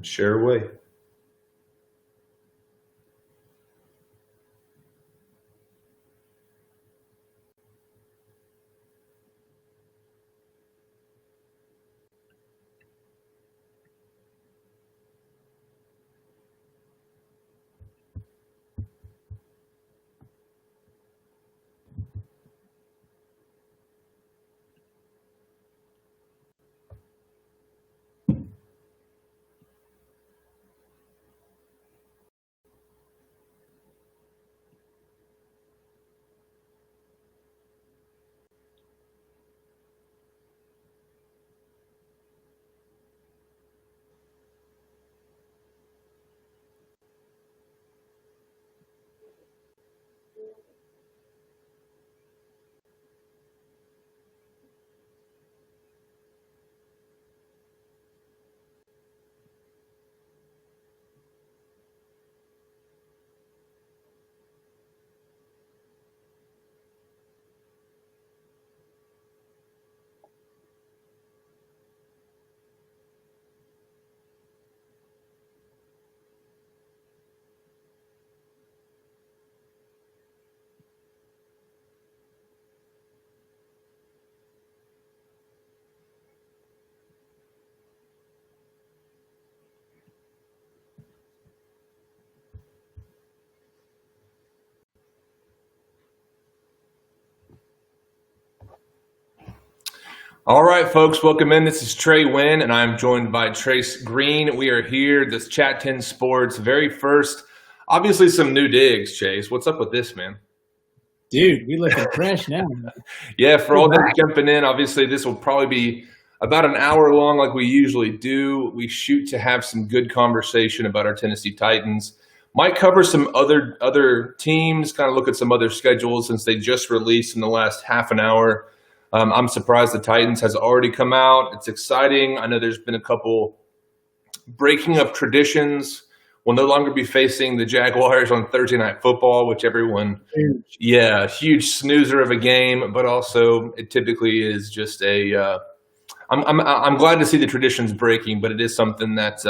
share away. All right, folks, welcome in. This is Tres Winn, and I'm joined by Trace Green. We are here, this Chat 10 Sports, very first. Obviously, some new digs, Chase. What's up with this, man? Dude, we looking fresh now. Yeah, for all those jumping in, obviously, this will probably be about an hour long like we usually do. We shoot to have some good conversation about our Tennessee Titans. Might cover some other teams, kind of look at some other schedules since they just released in the last half an hour. I'm surprised the Titans has already come out. It's exciting. I know there's been a couple breaking of traditions. We'll no longer be facing the Jaguars on Thursday Night Football, which everyone, huge snoozer of a game, but also it typically is just a. I'm glad to see the traditions breaking, but it is something that.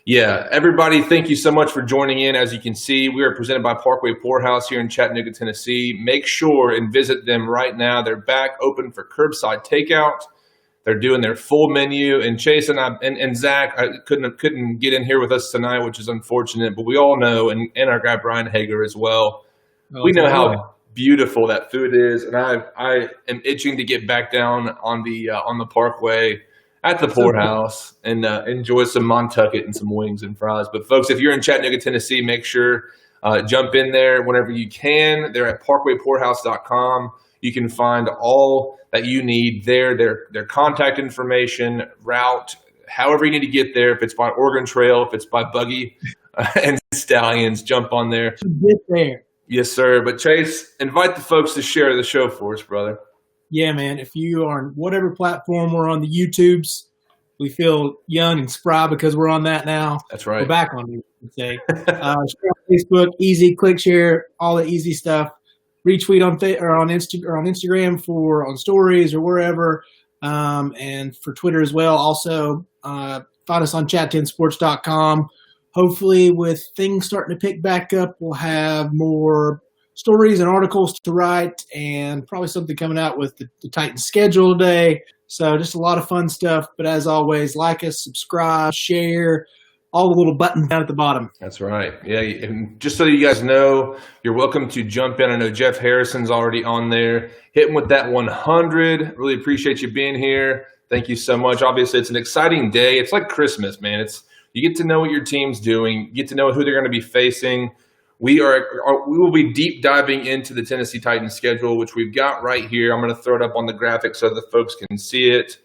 Everybody, thank you so much for joining in. As you can see, we are presented by Parkway Poorhouse here in Chattanooga, Tennessee. Make sure and visit them right now. They're back open for curbside takeout. They're doing their full menu. And Chase and Zach couldn't get in here with us tonight, which is unfortunate. But we all know, and our guy Brian Hager as well, we know how beautiful that food is. And I am itching to get back down on the Parkway at the Poorhouse and enjoy some Montucket and some wings and fries. But folks, if you're in Chattanooga, Tennessee, make sure jump in there whenever you can. They're at parkwaypoorhouse.com. You can find all that you need there, their contact information, route, however you need to get there. If it's by Oregon Trail, if it's by Buggy and Stallions, jump on there. Get there. Yes, sir. But Chase, invite the folks to share the show for us, brother. Yeah, man. If you are on whatever platform we're on, the YouTubes, we feel young and spry because we're on that now. That's right. We're back on it, I would say. Share on Facebook, easy, click share, all the easy stuff. Retweet on Instagram on stories or wherever, and for Twitter as well. Also, find us on chat10sports.com. Hopefully, with things starting to pick back up, we'll have more stories and articles to write, and probably something coming out with the Titans schedule today. So just a lot of fun stuff. But as always, like us, subscribe, share, all the little buttons down at the bottom. That's right. Yeah, and just so you guys know, you're welcome to jump in. I know Jeff Harrison's already on there. Hit him with that 100. Really appreciate you being here. Thank you so much. Obviously, it's an exciting day. It's like Christmas, man. You get to know what your team's doing. You get to know who they're going to be facing. We will be deep diving into the Tennessee Titans schedule, which we've got right here. I'm going to throw it up on the graphic so the folks can see it.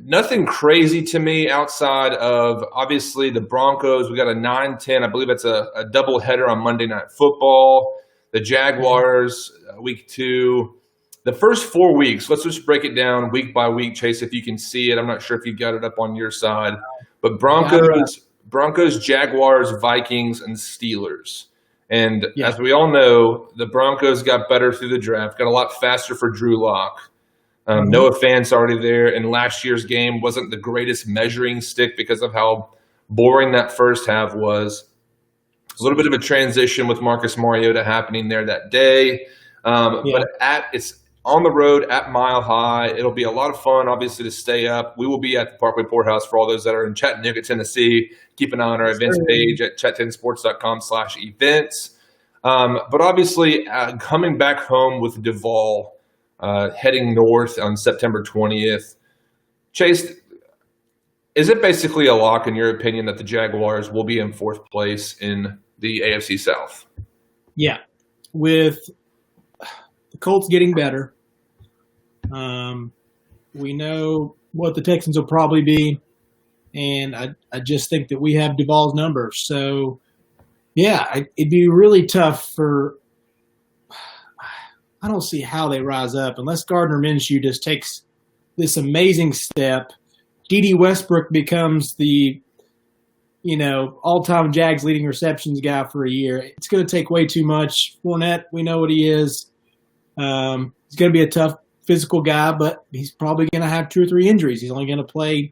Nothing crazy to me outside of, obviously, the Broncos. We got a 9-10. I believe it's a double header on Monday Night Football. The Jaguars, week 2. The first 4 weeks, let's just break it down week by week, Chase, if you can see it. I'm not sure if you've got it up on your side. But Broncos, Jaguars, Vikings, and Steelers. And as we all know, the Broncos got better through the draft, got a lot faster for Drew Lock. Noah Fant's already there, and last year's game wasn't the greatest measuring stick because of how boring that first half was. A little bit of a transition with Marcus Mariota happening there that day. But it's on the road at Mile High. It'll be a lot of fun, obviously, to stay up. We will be at the Parkway Porthouse for all those that are in Chattanooga, Tennessee. Keep an eye on our events page at chat10sports.com/events. But obviously, coming back home with Duval, heading north on September 20th. Chase, is it basically a lock, in your opinion, that the Jaguars will be in fourth place in the AFC South? Yeah. With the Colts getting better, we know what the Texans will probably be, and I just think that we have Duval's number. So, yeah, it'd be really tough for – I don't see how they rise up unless Gardner Minshew just takes this amazing step. D.D. Westbrook becomes the all-time Jags leading receptions guy for a year. It's going to take way too much. Fournette, we know what he is. He's going to be a tough physical guy, but he's probably going to have 2 or 3 injuries. He's only going to play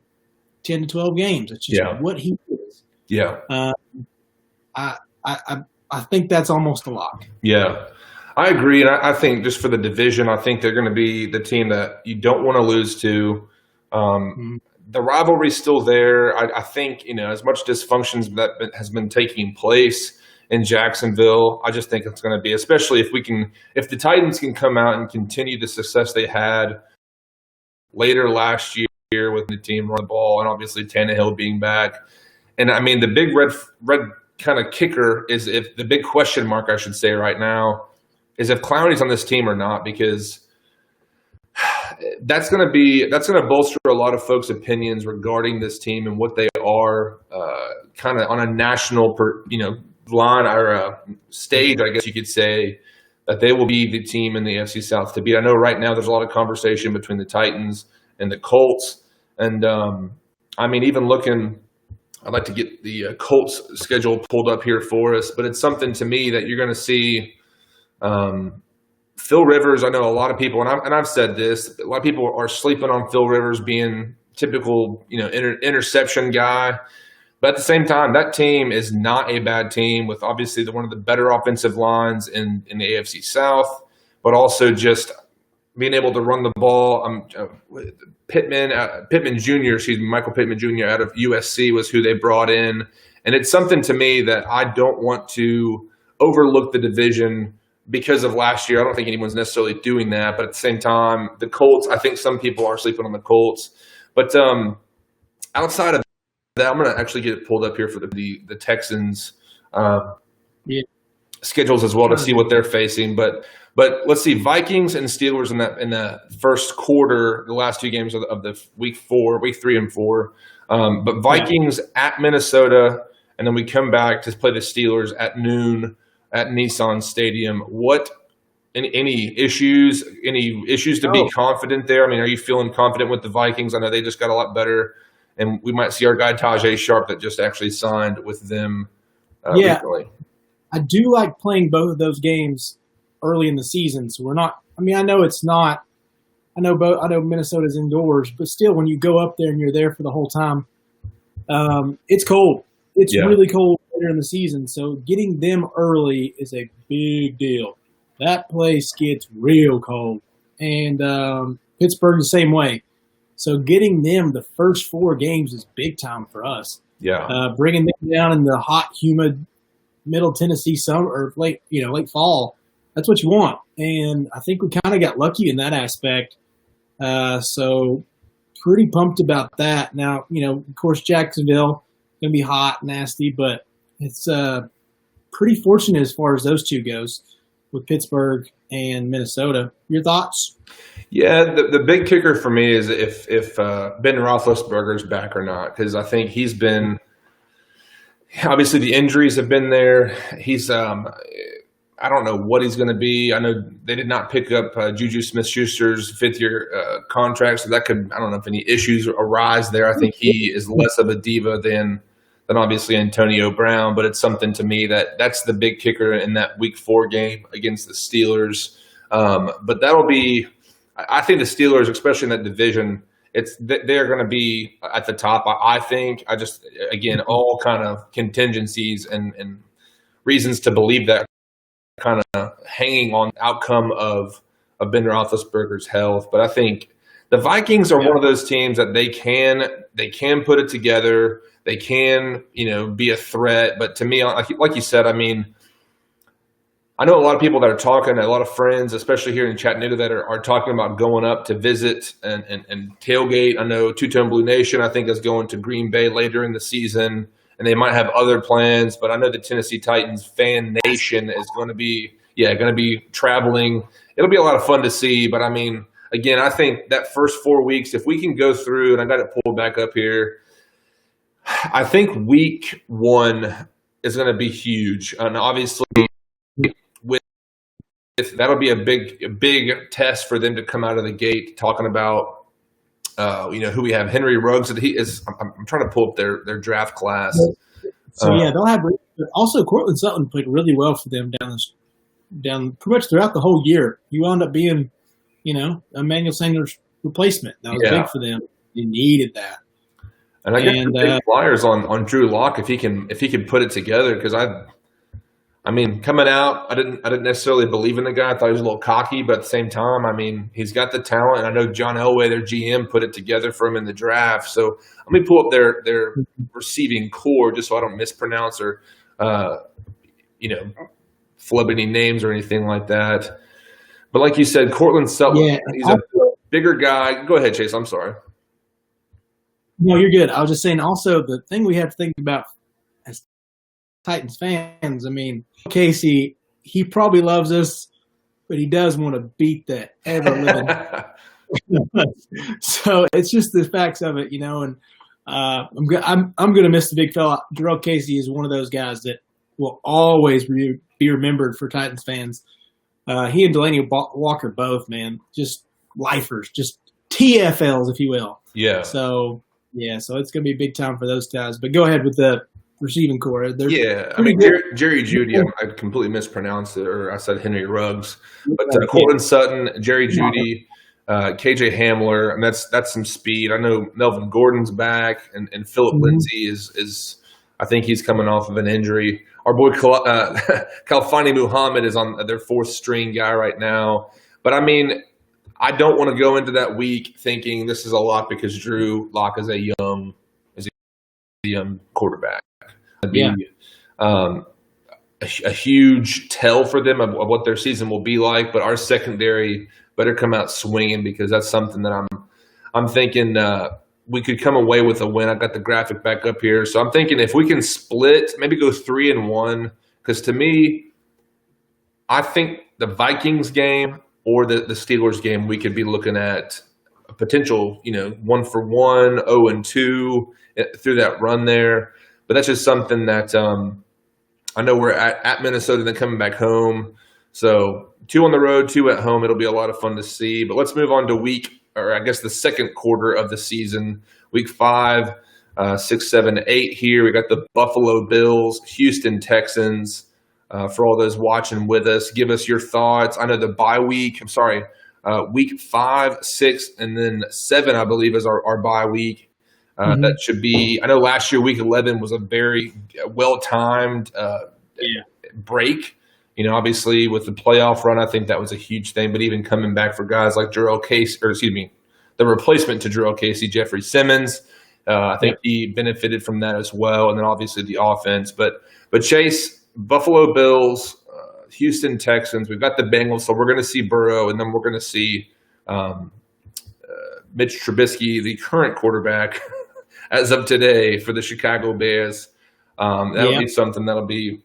10 to 12 games. It's just what he is. Yeah. I think that's almost a lock. Yeah. I agree, and I think just for the division, I think they're going to be the team that you don't want to lose to. The rivalry's still there. I think, as much dysfunctions that has been taking place in Jacksonville, I just think it's going to be, especially if the Titans can come out and continue the success they had later last year with the team run the ball, and obviously Tannehill being back. And I mean, the big red kind of kicker is if the big question mark, I should say right now, is if Clowney's on this team or not, because that's going to bolster a lot of folks' opinions regarding this team and what they are, kind of on a national, line or stage, I guess you could say, that they will be the team in the AFC South to beat. I know right now there's a lot of conversation between the Titans and the Colts, and even looking, I'd like to get the Colts schedule pulled up here for us, but it's something to me that you're going to see. Phil Rivers, I know a lot of people, and I've said this, a lot of people are sleeping on Phil Rivers being typical, interception guy. But at the same time, that team is not a bad team with obviously one of the better offensive lines in the AFC South, but also just being able to run the ball. Michael Pittman Jr. out of USC was who they brought in. And it's something to me that I don't want to overlook the division because of last year. I don't think anyone's necessarily doing that. But at the same time, the Colts, I think some people are sleeping on the Colts. But outside of that, I'm going to actually get it pulled up here for the Texans schedules as well to see what they're facing. But let's see, Vikings and Steelers in the first quarter, the last 2 games of the week 3 and 4. But Vikings at Minnesota, and then we come back to play the Steelers at noon at Nissan Stadium. Any issues to be confident there? I mean, are you feeling confident with the Vikings? I know they just got a lot better, and we might see our guy Tajay Sharp that just actually signed with them recently. I do like playing both of those games early in the season. So we're not – I mean, I know it's not – I know Minnesota's indoors, but still when you go up there and you're there for the whole time, it's cold. It's really cold later in the season. So getting them early is a big deal. That place gets real cold. And Pittsburgh the same way. So getting them the first 4 games is big time for us. Yeah. Bringing them down in the hot, humid middle Tennessee summer or late fall, that's what you want. And I think we kind of got lucky in that aspect. So pretty pumped about that. Now, of course, Jacksonville going to be hot, nasty, but it's pretty fortunate as far as those 2 goes with Pittsburgh and Minnesota. Your thoughts? Yeah, the big kicker for me is if Ben Roethlisberger's back or not, because I think he's been – obviously the injuries have been there. He's I don't know what he's going to be. I know they did not pick up Juju Smith-Schuster's 5th-year contract, so that could – I don't know if any issues arise there. I think he is less of a diva than obviously Antonio Brown, but it's something to me that's the big kicker in that Week 4 game against the Steelers. But that'll be – I think the Steelers, especially in that division, they're going to be at the top. I think. I just again all kind of contingencies and reasons to believe that kind of hanging on the outcome of Ben Roethlisberger's health. But I think the Vikings are one of those teams that they can put it together. They can, be a threat. But to me, like you said, I mean, I know a lot of people that are talking, a lot of friends, especially here in Chattanooga, that are talking about going up to visit and tailgate. I know Two-Tone Blue Nation, I think, is going to Green Bay later in the season, and they might have other plans. But I know the Tennessee Titans fan nation is going to be traveling. It'll be a lot of fun to see. But, I mean, again, I think that first 4 weeks, if we can go through, and I got it pulled back up here, I think week 1 is going to be huge. And obviously, that'll be a big test for them to come out of the gate talking about, who we have. Henry Ruggs. I'm trying to pull up their draft class. So they'll have. Also, Cortland Sutton played really well for them down pretty much throughout the whole year. He wound up being, Emmanuel Sanders' replacement. That was big for them. They needed that. And I get the big flyers on Drew Lock if he can put it together, because I mean, coming out, I didn't necessarily believe in the guy. I thought he was a little cocky, but at the same time, I mean, he's got the talent. And I know John Elway, their GM, put it together for him in the draft. So let me pull up their receiving core just so I don't mispronounce or, flub any names or anything like that. But like you said, Cortland Sutton, he's a bigger guy. Go ahead, Chase. I'm sorry. No, you're good. I was just saying also the thing we have to think about as Titans fans, I mean, Casey, he probably loves us, but he does want to beat the ever living. So it's just the facts of it, and I'm going to miss the big fella. Jarrell Casey is one of those guys that will always be remembered for Titans fans. He and Delaney Walker both, man, just lifers, just TFLs, if you will. Yeah. So it's going to be a big time for those guys. But go ahead with the receiving core. I mean, Jerry Jeudy, I completely mispronounced it, or I said Henry Ruggs. But Cortland Sutton, Jerry Jeudy, KJ Hamler, and that's some speed. I know Melvin Gordon's back, and Philip Lindsay is I think he's coming off of an injury. Our boy Khalfani Muhammad is on their 4th string guy right now. But, I mean, I don't want to go into that week thinking this is a lot because Drew Lock is a young quarterback. It'd be a huge tell for them of what their season will be like. But our secondary better come out swinging, because that's something that I'm thinking we could come away with a win. I got the graphic back up here, so I'm thinking if we can split, maybe go 3-1. Because to me, I think the Vikings game or the Steelers game, we could be looking at a potential, 1-for-1, 0-2 through that run there. But that's just something that I know we're at Minnesota and then coming back home. So 2 on the road, 2 at home. It'll be a lot of fun to see. But let's move on to the second quarter of the season, week 5, 6, 7, 8 here. We got the Buffalo Bills, Houston Texans. For all those watching with us, give us your thoughts. I know the bye week. Week 5, 6, and then 7, I believe, is our bye week. That should be. I know last year, week 11 was a very well-timed break. Obviously with the playoff run, I think that was a huge thing. But even coming back for guys like the replacement to Jarrell Casey, Jeffrey Simmons, I think he benefited from that as well. And then obviously the offense. But Chase, Buffalo Bills, Houston Texans, we've got the Bengals, so we're going to see Burrow, and then we're going to see Mitch Trubisky, the current quarterback as of today for the Chicago Bears. That'll be something that'll be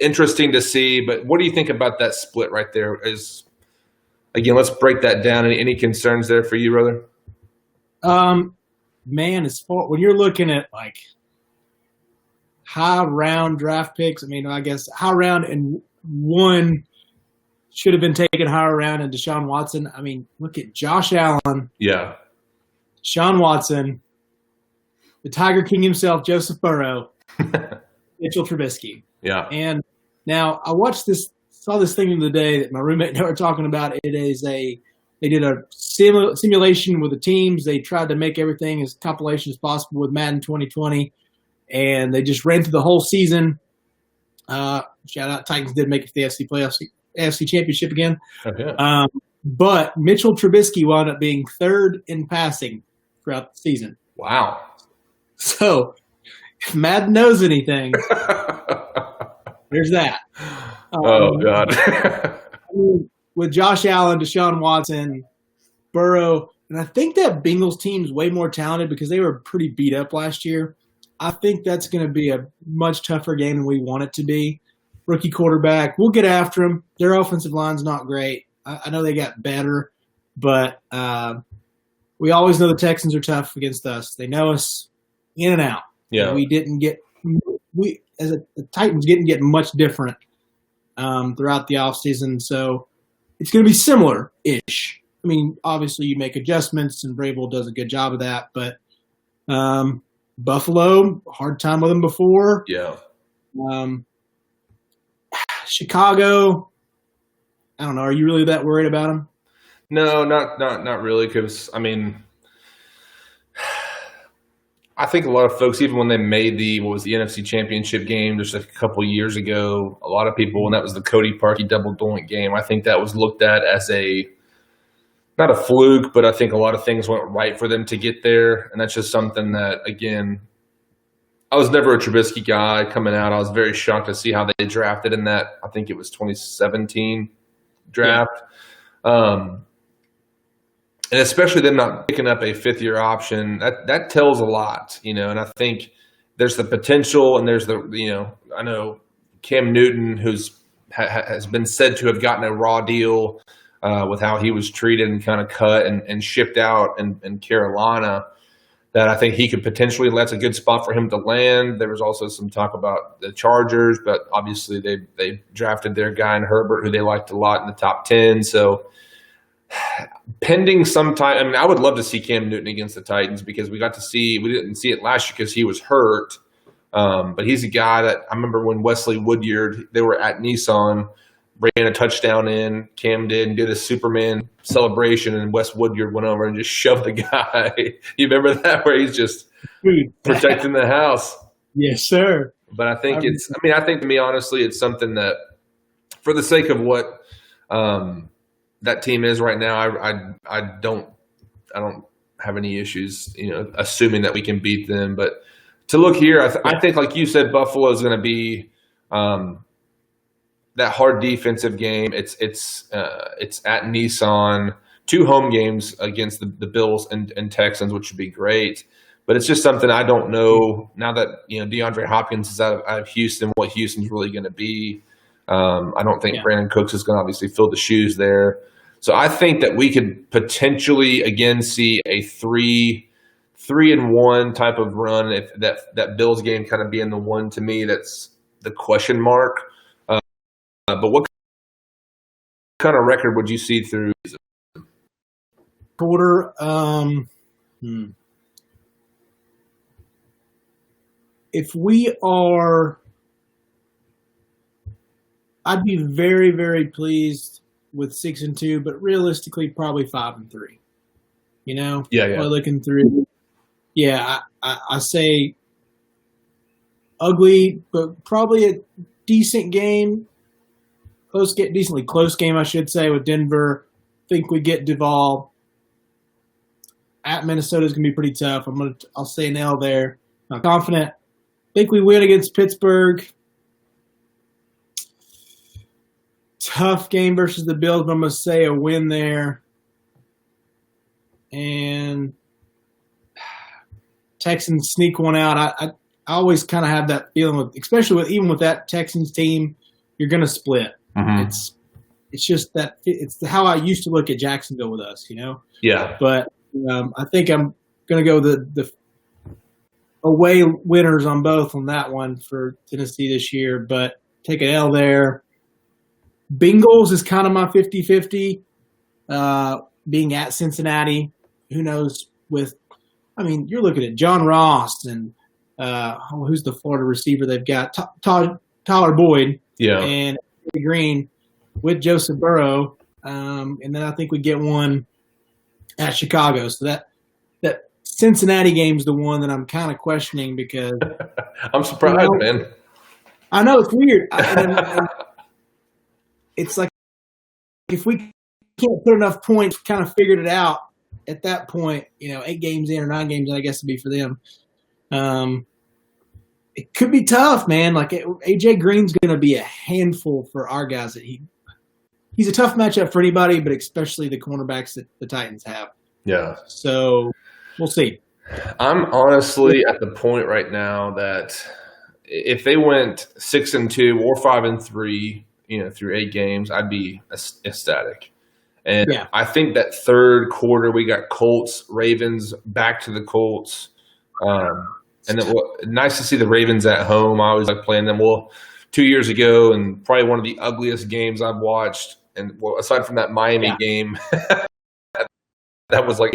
interesting to see. But what do you think about that split right there? Again, let's break that down. Any concerns there for you, brother? Man, when you're looking at like high round draft picks, I guess high round and one should have been taken higher round, and Deshaun Watson. Look at Josh Allen. Yeah. Deshaun Watson, the Tiger King himself, Joseph Burrow, Mitchell Trubisky. Yeah. And now I saw this thing the other day that my roommate and I were talking about. It is a They did a simulation with the teams. They tried to make everything as compilation as possible with Madden 2020, and they just ran through the whole season. Shout out, Titans did make it to the AFC Championship again. Okay. But Mitchell Trubisky wound up being third in passing throughout the season. Wow. So, if Madden knows anything, there's that. Oh, God. With Josh Allen, Deshaun Watson, Burrow, and I think that Bengals team's way more talented because they were pretty beat up last year. I think that's going to be a much tougher game than we want it to be. Rookie quarterback, we'll get after him. Their offensive line's not great. I know they got better, but we always know the Texans are tough against us. They know us in and out. Yeah. The Titans didn't get much different throughout the offseason, so it's going to be similar-ish. I mean, obviously you make adjustments, and Vrabel does a good job of that, but Buffalo, hard time with them before. Yeah. Chicago, I don't know. Are you really that worried about them? No, not really, because, I mean, I think a lot of folks, even when they made the NFC Championship game just a couple years ago, a lot of people, when that was the Cody Parkey double doink game, I think that was looked at as not a fluke, but I think a lot of things went right for them to get there. And that's just something that, again, I was never a Trubisky guy coming out. I was very shocked to see how they drafted in that, I think it was 2017 draft. Yeah. And especially them not picking up a fifth-year option, that tells a lot, and I think there's the potential, and there's I know Cam Newton, has been said to have gotten a raw deal with how he was treated and kind of cut and shipped out in Carolina, that I think he could potentially, that's a good spot for him to land. There was also some talk about the Chargers, but obviously they drafted their guy in Herbert, who they liked a lot, in the top 10, so pending sometime, I mean, I would love to see Cam Newton against the Titans, because we didn't see it last year because he was hurt. But he's a guy that I remember when Wesley Woodyard, they were at Nissan, ran a touchdown in, Cam did a Superman celebration, and Wes Woodyard went over and just shoved the guy. You remember that, where he's just protecting the house? Yes, sir. But I think I think to me, honestly, it's something that, for the sake of what that team is right now, I don't have any issues, assuming that we can beat them. But to look here, I think, like you said, Buffalo is going to be that hard defensive game. It's at Nissan, 2 home games against the Bills and Texans, which would be great. But it's just something I don't know now that DeAndre Hopkins is out of Houston, what Houston's really going to be. I don't think Brandon Cooks is going to obviously fill the shoes there. So I think that we could potentially again see a 3-1 type of run, if that Bills game kind of being the one, to me, that's the question mark. But what kind of record would you see through quarter? If we are, I'd be very, very pleased with 6-2, but realistically, probably 5-3. Yeah. Looking through, I say ugly, but probably a decent game, decently close game, I should say, with Denver. Think we get Duval. At Minnesota is gonna be pretty tough. I'll say an L there. I'm confident. Think we win against Pittsburgh. Tough game versus the Bills, but I'm going to say a win there. And Texans sneak one out. I always kind of have that feeling, especially even with that Texans team, you're going to split. Mm-hmm. It's just that it's how I used to look at Jacksonville with us, Yeah. But I think I'm going to go the away winners on both on that one for Tennessee this year, but take an L there. Bengals is kind of my 50-50, being at Cincinnati. Who knows you're looking at John Ross and who's the Florida receiver they've got? Tyler Boyd and Green with Joseph Burrow. And then I think we get one at Chicago. So that Cincinnati game's the one that I'm kind of questioning because I'm surprised, man. I know it's weird. And it's like if we can't put enough points, kind of figured it out at that point. 8 games in or 9 games in, I guess, to be for them. It could be tough, man. Like AJ Green's going to be a handful for our guys. He's a tough matchup for anybody, but especially the cornerbacks that the Titans have. Yeah. So we'll see. I'm honestly at the point right now that if they went 6-2 or 5-3, through 8 games, I'd be ecstatic. And I think that third quarter we got Colts, Ravens, back to the Colts. And then nice to see the Ravens at home. I always like playing them. Well, 2 years ago, and probably one of the ugliest games I've watched. And aside from that Miami game, that was like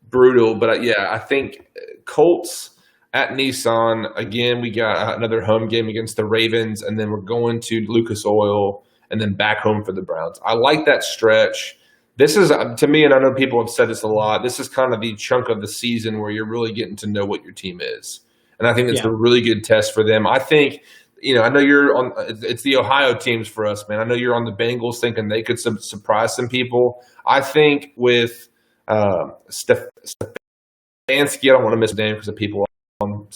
brutal. But I think Colts at Nissan again. We got another home game against the Ravens, and then we're going to Lucas Oil, and then back home for the Browns. I like that stretch. This is, to me, and I know people have said this a lot, this is kind of the chunk of the season where you're really getting to know what your team is. And I think it's a really good test for them. I think, I know you're on – it's the Ohio teams for us, man. I know you're on the Bengals thinking they could surprise some people. I think with Stefanski, I don't want to miss a name because the people on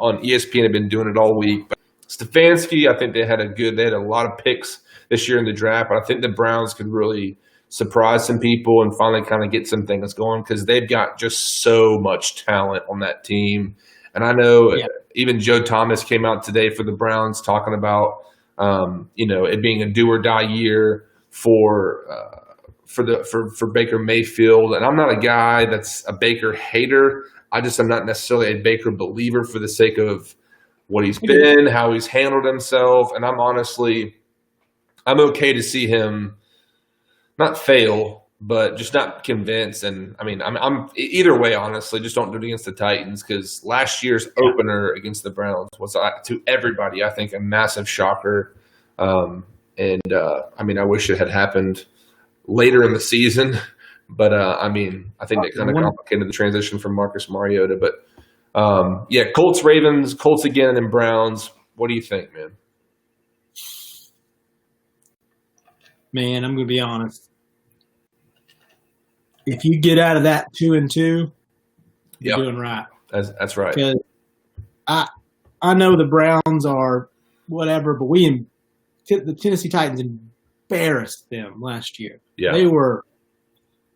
ESPN have been doing it all week. But Stefanski, I think they had a lot of picks this year in the draft. But I think the Browns could really – surprise some people and finally kind of get some things going because they've got just so much talent on that team. And I know even Joe Thomas came out today for the Browns talking about, it being a do or die year for Baker Mayfield. And I'm not a guy that's a Baker hater. I just am not necessarily a Baker believer for the sake of what he's been, how he's handled himself. And I'm okay to see him not fail, but just not convinced. And I mean, I'm either way, honestly, just don't do it against the Titans because last year's opener against the Browns was to everybody, I think, a massive shocker. I wish it had happened later in the season, but I think that kind of complicated the transition from Marcus Mariota. But Colts, Ravens, Colts again, and then Browns. What do you think, man? Man, I'm going to be honest. If you get out of that 2-2, you're doing right. That's right. Because I know the Browns are whatever, but the Tennessee Titans embarrassed them last year. Yeah.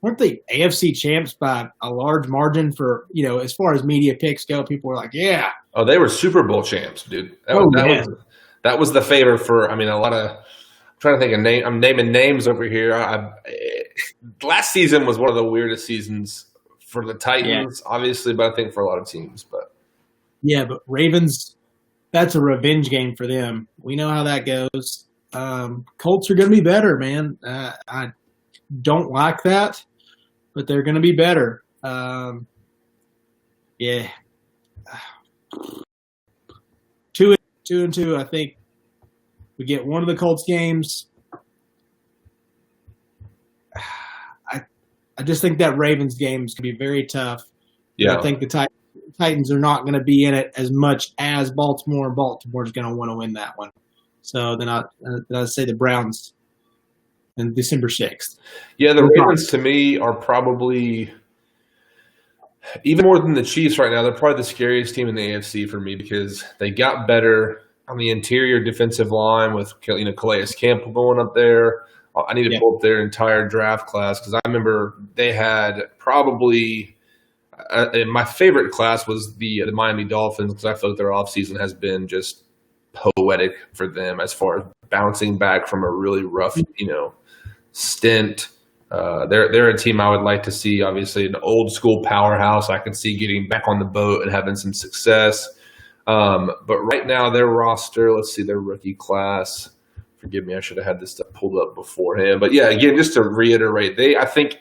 Weren't they AFC champs by a large margin for, as far as media picks go, people were like, yeah. Oh, they were Super Bowl champs, dude. That was the favor for, a lot of – I'm trying to think of name. I'm naming names over here. Last season was one of the weirdest seasons for the Titans, obviously, but I think for a lot of teams. But Ravens, that's a revenge game for them. We know how that goes. Colts are going to be better, man. I don't like that, but they're going to be better. 2-2, I think. We get one of the Colts games. I just think that Ravens game is going to be very tough. Yeah. I think the Titans are not going to be in it as much as Baltimore. Baltimore's going to want to win that one. So then I'd say the Browns on December 6th. Yeah, the Ravens to me are probably even more than the Chiefs right now. They're probably the scariest team in the AFC for me because they got better on the interior defensive line with Calais Campbell going up there. I need to pull up their entire draft class because I remember they had probably my favorite class was the Miami Dolphins because I feel like their offseason has been just poetic for them as far as bouncing back from a really rough stint. They're a team I would like to see, obviously, an old school powerhouse I could see getting back on the boat and having some success. But right now their roster, let's see their rookie class. Forgive me, I should have had this stuff pulled up beforehand. But yeah, again, just to reiterate, I think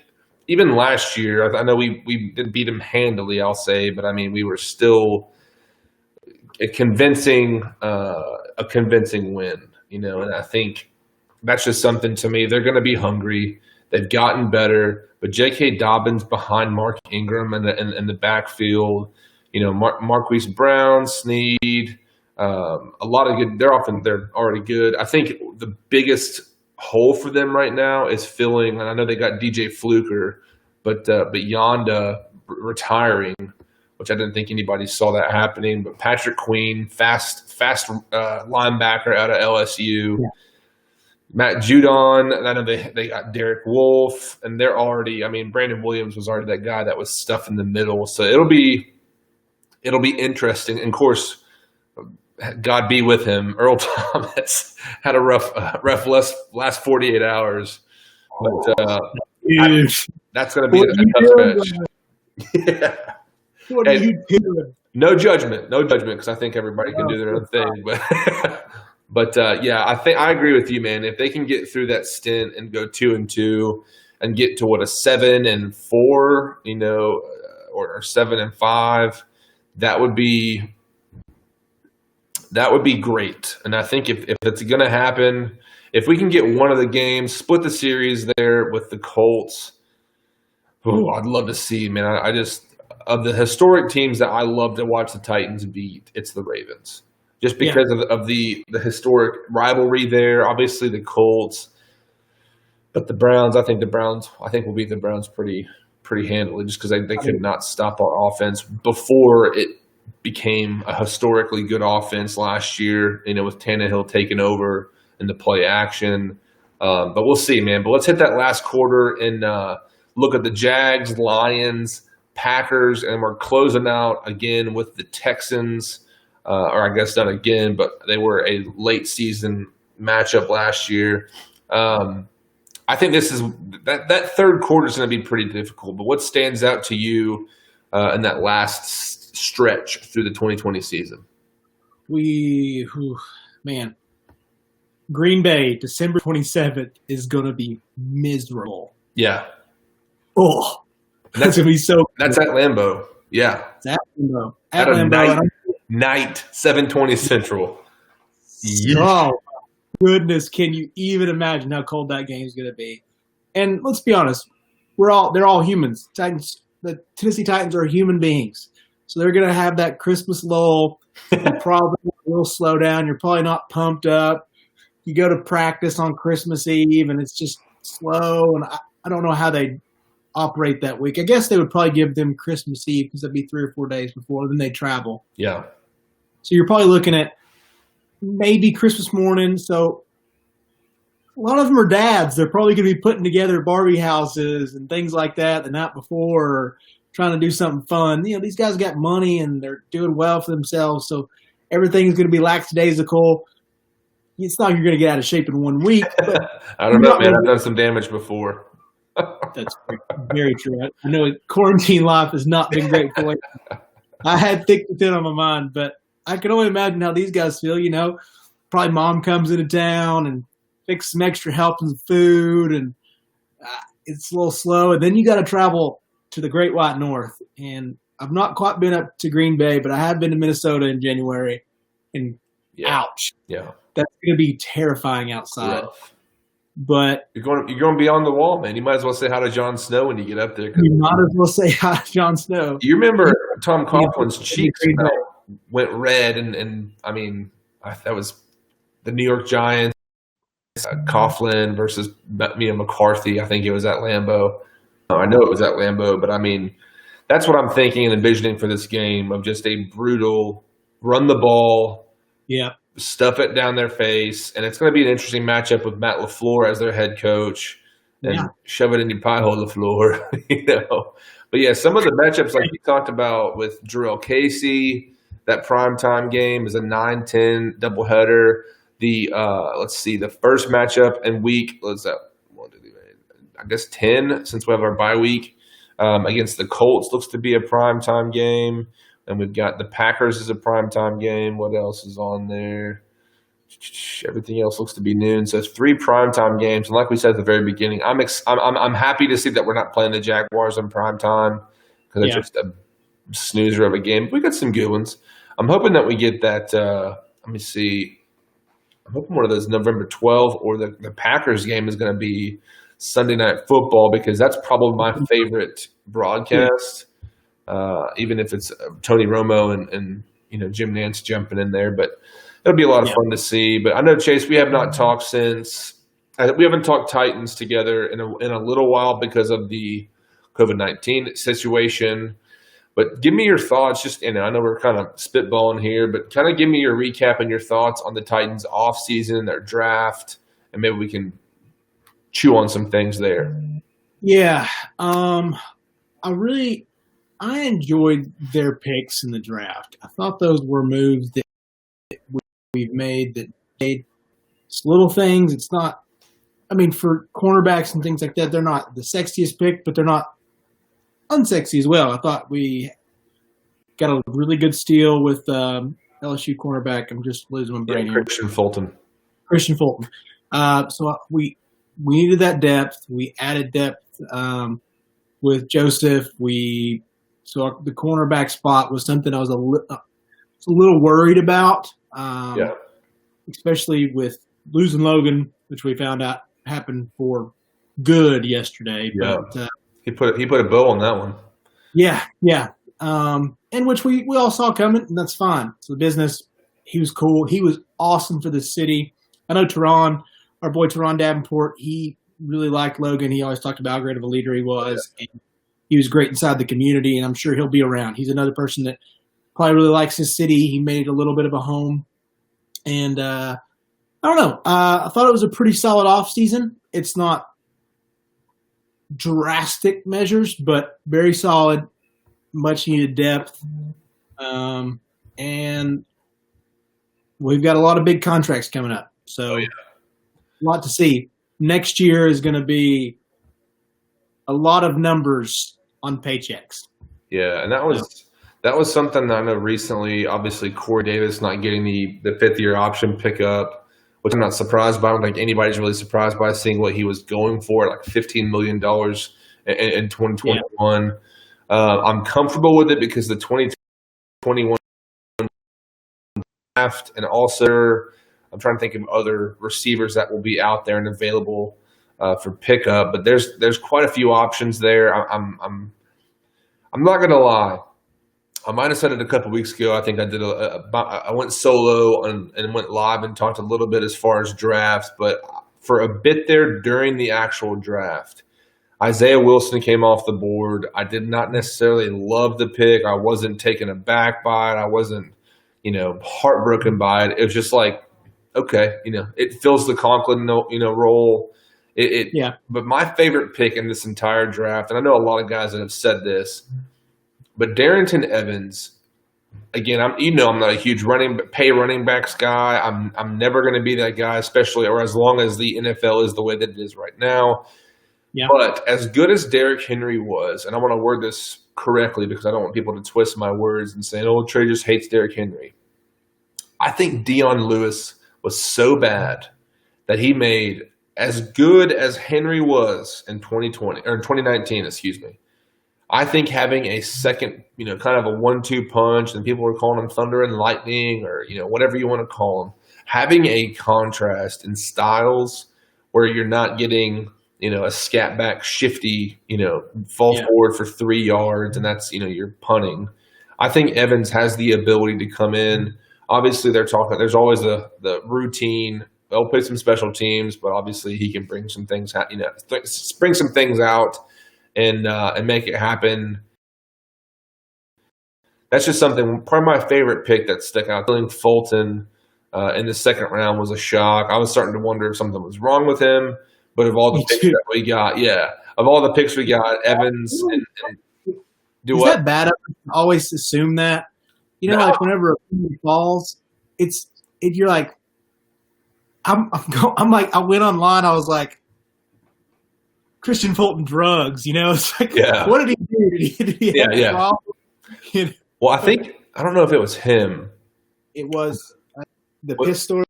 even last year, I know we didn't beat them handily, I'll say, but we were still a convincing win, and I think that's just something to me. They're going to be hungry. They've gotten better, but J.K. Dobbins behind Mark Ingram in the backfield. Marquise Brown, Snead, a lot of good. They're already good. I think the biggest hole for them right now is filling. And I know they got DJ Fluker, but Yonda retiring, which I didn't think anybody saw that happening. But Patrick Queen, fast linebacker out of LSU. Yeah. Matt Judon, I know they got Derek Wolfe, and they're already. I mean, Brandon Williams was already that guy that was stuff in the middle. So it'll be interesting. And of course, God be with him. Earl Thomas had a rough last 48 hours, but that's going to be a tough match. Yeah. What are you doing? No judgment, because I think everybody can do their own thing. But yeah, I agree with you, man. If they can get through that stint and go 2-2 and get to a 7-4, or 7-5, that would be great. And I think if it's going to happen, if we can get one of the games, split the series there with the Colts, I'd love to see, man. I just, of the historic teams that I love to watch the Titans beat, it's the Ravens. Just because of the historic rivalry there. Obviously the Colts, but the Browns, I think will beat the Browns pretty handily, just because they could not stop our offense before it became a historically good offense last year, with Tannehill taking over in the play action. But we'll see, man. But let's hit that last quarter and look at the Jags, Lions, Packers, and we're closing out again with the Texans. Or I guess not again, but they were a late season matchup last year. I think this is that third quarter is going to be pretty difficult. But what stands out to you in that last stretch through the 2020 season? Green Bay, December 27th is going to be miserable. Yeah. Oh, that's going to be so. That's at Lambeau. Yeah. It's at Lambeau. At Lambeau. Night 7:20 Central. Oh goodness, can you even imagine how cold that game is going to be? And let's be honest, they're all humans. The Tennessee Titans are human beings, so they're going to have that Christmas lull. You probably will slow down. You're probably not pumped up. You go to practice on Christmas Eve, and it's just slow. And I don't know how they operate that week. I guess they would probably give them Christmas Eve because it'd be 3 or 4 days before, then they travel. Yeah. So you're probably looking at maybe Christmas morning. So a lot of them are dads. They're probably going to be putting together Barbie houses and things like that the night before, or trying to do something fun. These guys got money and they're doing well for themselves. So everything's going to be lackadaisical. It's not like you're going to get out of shape in 1 week. But I don't know, man. I've done some damage before. That's very true. I know quarantine life has not been great for you. I had thick and thin on my mind, but I can only imagine how these guys feel. Probably mom comes into town and fix some extra help and food, and it's a little slow. And then you got to travel to the Great White North. And I've not quite been up to Green Bay, but I have been to Minnesota in January. And ouch, yeah, that's going to be terrifying outside. Rough. But you're going to be on the wall, man. You might as well say hi to Jon Snow when you get up there. You might as well say hi to Jon Snow. You remember Tom Coughlin's cheeks went red, and I mean that was the New York Giants. Coughlin versus McCarthy. I think it was at Lambeau. I know it was at Lambeau, but I mean that's what I'm thinking and envisioning for this game, of just a brutal run the ball. Yeah. Stuff it down their face, and it's going to be an interesting matchup with Matt LaFleur as their head coach, and shove it in your pie hole, LaFleur. But yeah, some of the matchups like you talked about with Jarrell Casey, that primetime game is a 9-10 doubleheader. Let's see, the first matchup in week, what's that? 10, since we have our bye week, against the Colts looks to be a primetime game. And we've got the Packers as a primetime game. What else is on there? Everything else looks to be noon. So it's 3 primetime games. And like we said at the very beginning, I'm happy to see that we're not playing the Jaguars on primetime, because it's just a snoozer of a game. We got some good ones. I'm hoping that we get that. Let me see. I'm hoping one of those November 12th or the Packers game is going to be Sunday Night Football, because that's probably my favorite broadcast, even if it's Tony Romo and Jim Nantz jumping in there. But it'll be a lot of fun to see. But I know, Chase, we have not talked since we haven't talked Titans together in a little while because of the COVID-19 situation. But give me your thoughts. I know we're kind of spitballing here, but kind of give me your recap and your thoughts on the Titans offseason, their draft, and maybe we can chew on some things there. Yeah. I enjoyed their picks in the draft. I thought those were moves that we've made that made little things. It's not, for cornerbacks and things like that, they're not the sexiest pick, but they're not unsexy as well. I thought we got a really good steal with LSU cornerback. I'm just losing my brain here. Christian Fulton. So we needed that depth. We added depth with Joseph. So the cornerback spot was something I was a little worried about. Especially with losing Logan, which we found out happened for good yesterday. Yeah. But he put a bow on that one. Yeah. And which we all saw coming, and that's fine. So the business, he was cool. He was awesome for the city. I know Teron, our boy Teron Davenport, he really liked Logan. He always talked about how great of a leader he was. Yeah. And he was great inside the community, and I'm sure he'll be around. He's another person that probably really likes his city. He made a little bit of a home. And I don't know. I thought it was a pretty solid offseason. It's not drastic measures, but very solid, much needed depth. And we've got a lot of big contracts coming up. So a lot to see. Next year is going to be a lot of numbers on paychecks. Yeah, and that was something that I know recently. Obviously, Corey Davis not getting the 5th-year option pickup, which I'm not surprised by. I don't think anybody's really surprised by seeing what he was going for, like $15 million in 2021. I'm comfortable with it because the 2021 draft, and also I'm trying to think of other receivers that will be out there and available for pickup. But there's quite a few options there. I'm not gonna lie. I might have said it a couple weeks ago. I think I did I went solo and went live and talked a little bit as far as drafts, but for a bit there during the actual draft, Isaiah Wilson came off the board. I did not necessarily love the pick. I wasn't taken aback by it. I wasn't, heartbroken by it. It was just like, okay, it fills the Conklin, role. But my favorite pick in this entire draft, and I know a lot of guys that have said this, but Darrington Evans, again, I'm not a huge running backs guy. I'm never going to be that guy, especially or as long as the NFL is the way that it is right now. Yeah. But as good as Derrick Henry was, and I want to word this correctly because I don't want people to twist my words and say, "Oh, Trey just hates Derrick Henry." I think Dion Lewis was so bad that he made as good as Henry was in 2019, excuse me. I think having a second, kind of a 1-2 punch, and people were calling him thunder and lightning or, whatever you want to call him, having a contrast in styles where you're not getting, a scat back shifty, fall forward for 3 yards and that's, you're punting. I think Evans has the ability to come in. Obviously, there's always the routine. They'll play some special teams, but obviously he can bring some things out, bring some things out and make it happen. That's just something. Probably my favorite pick that stuck out. Feeling Fulton in the second round was a shock. I was starting to wonder if something was wrong with him. But of all the picks that we got, Evans and do Is what? Is that bad? I always assume that. Like whenever a team falls, you're like, I'm like, I went online, I was like, Christian Fulton drugs, It's like, what did he do? Did he have a problem? Well, I don't know if it was him. It was the piss story.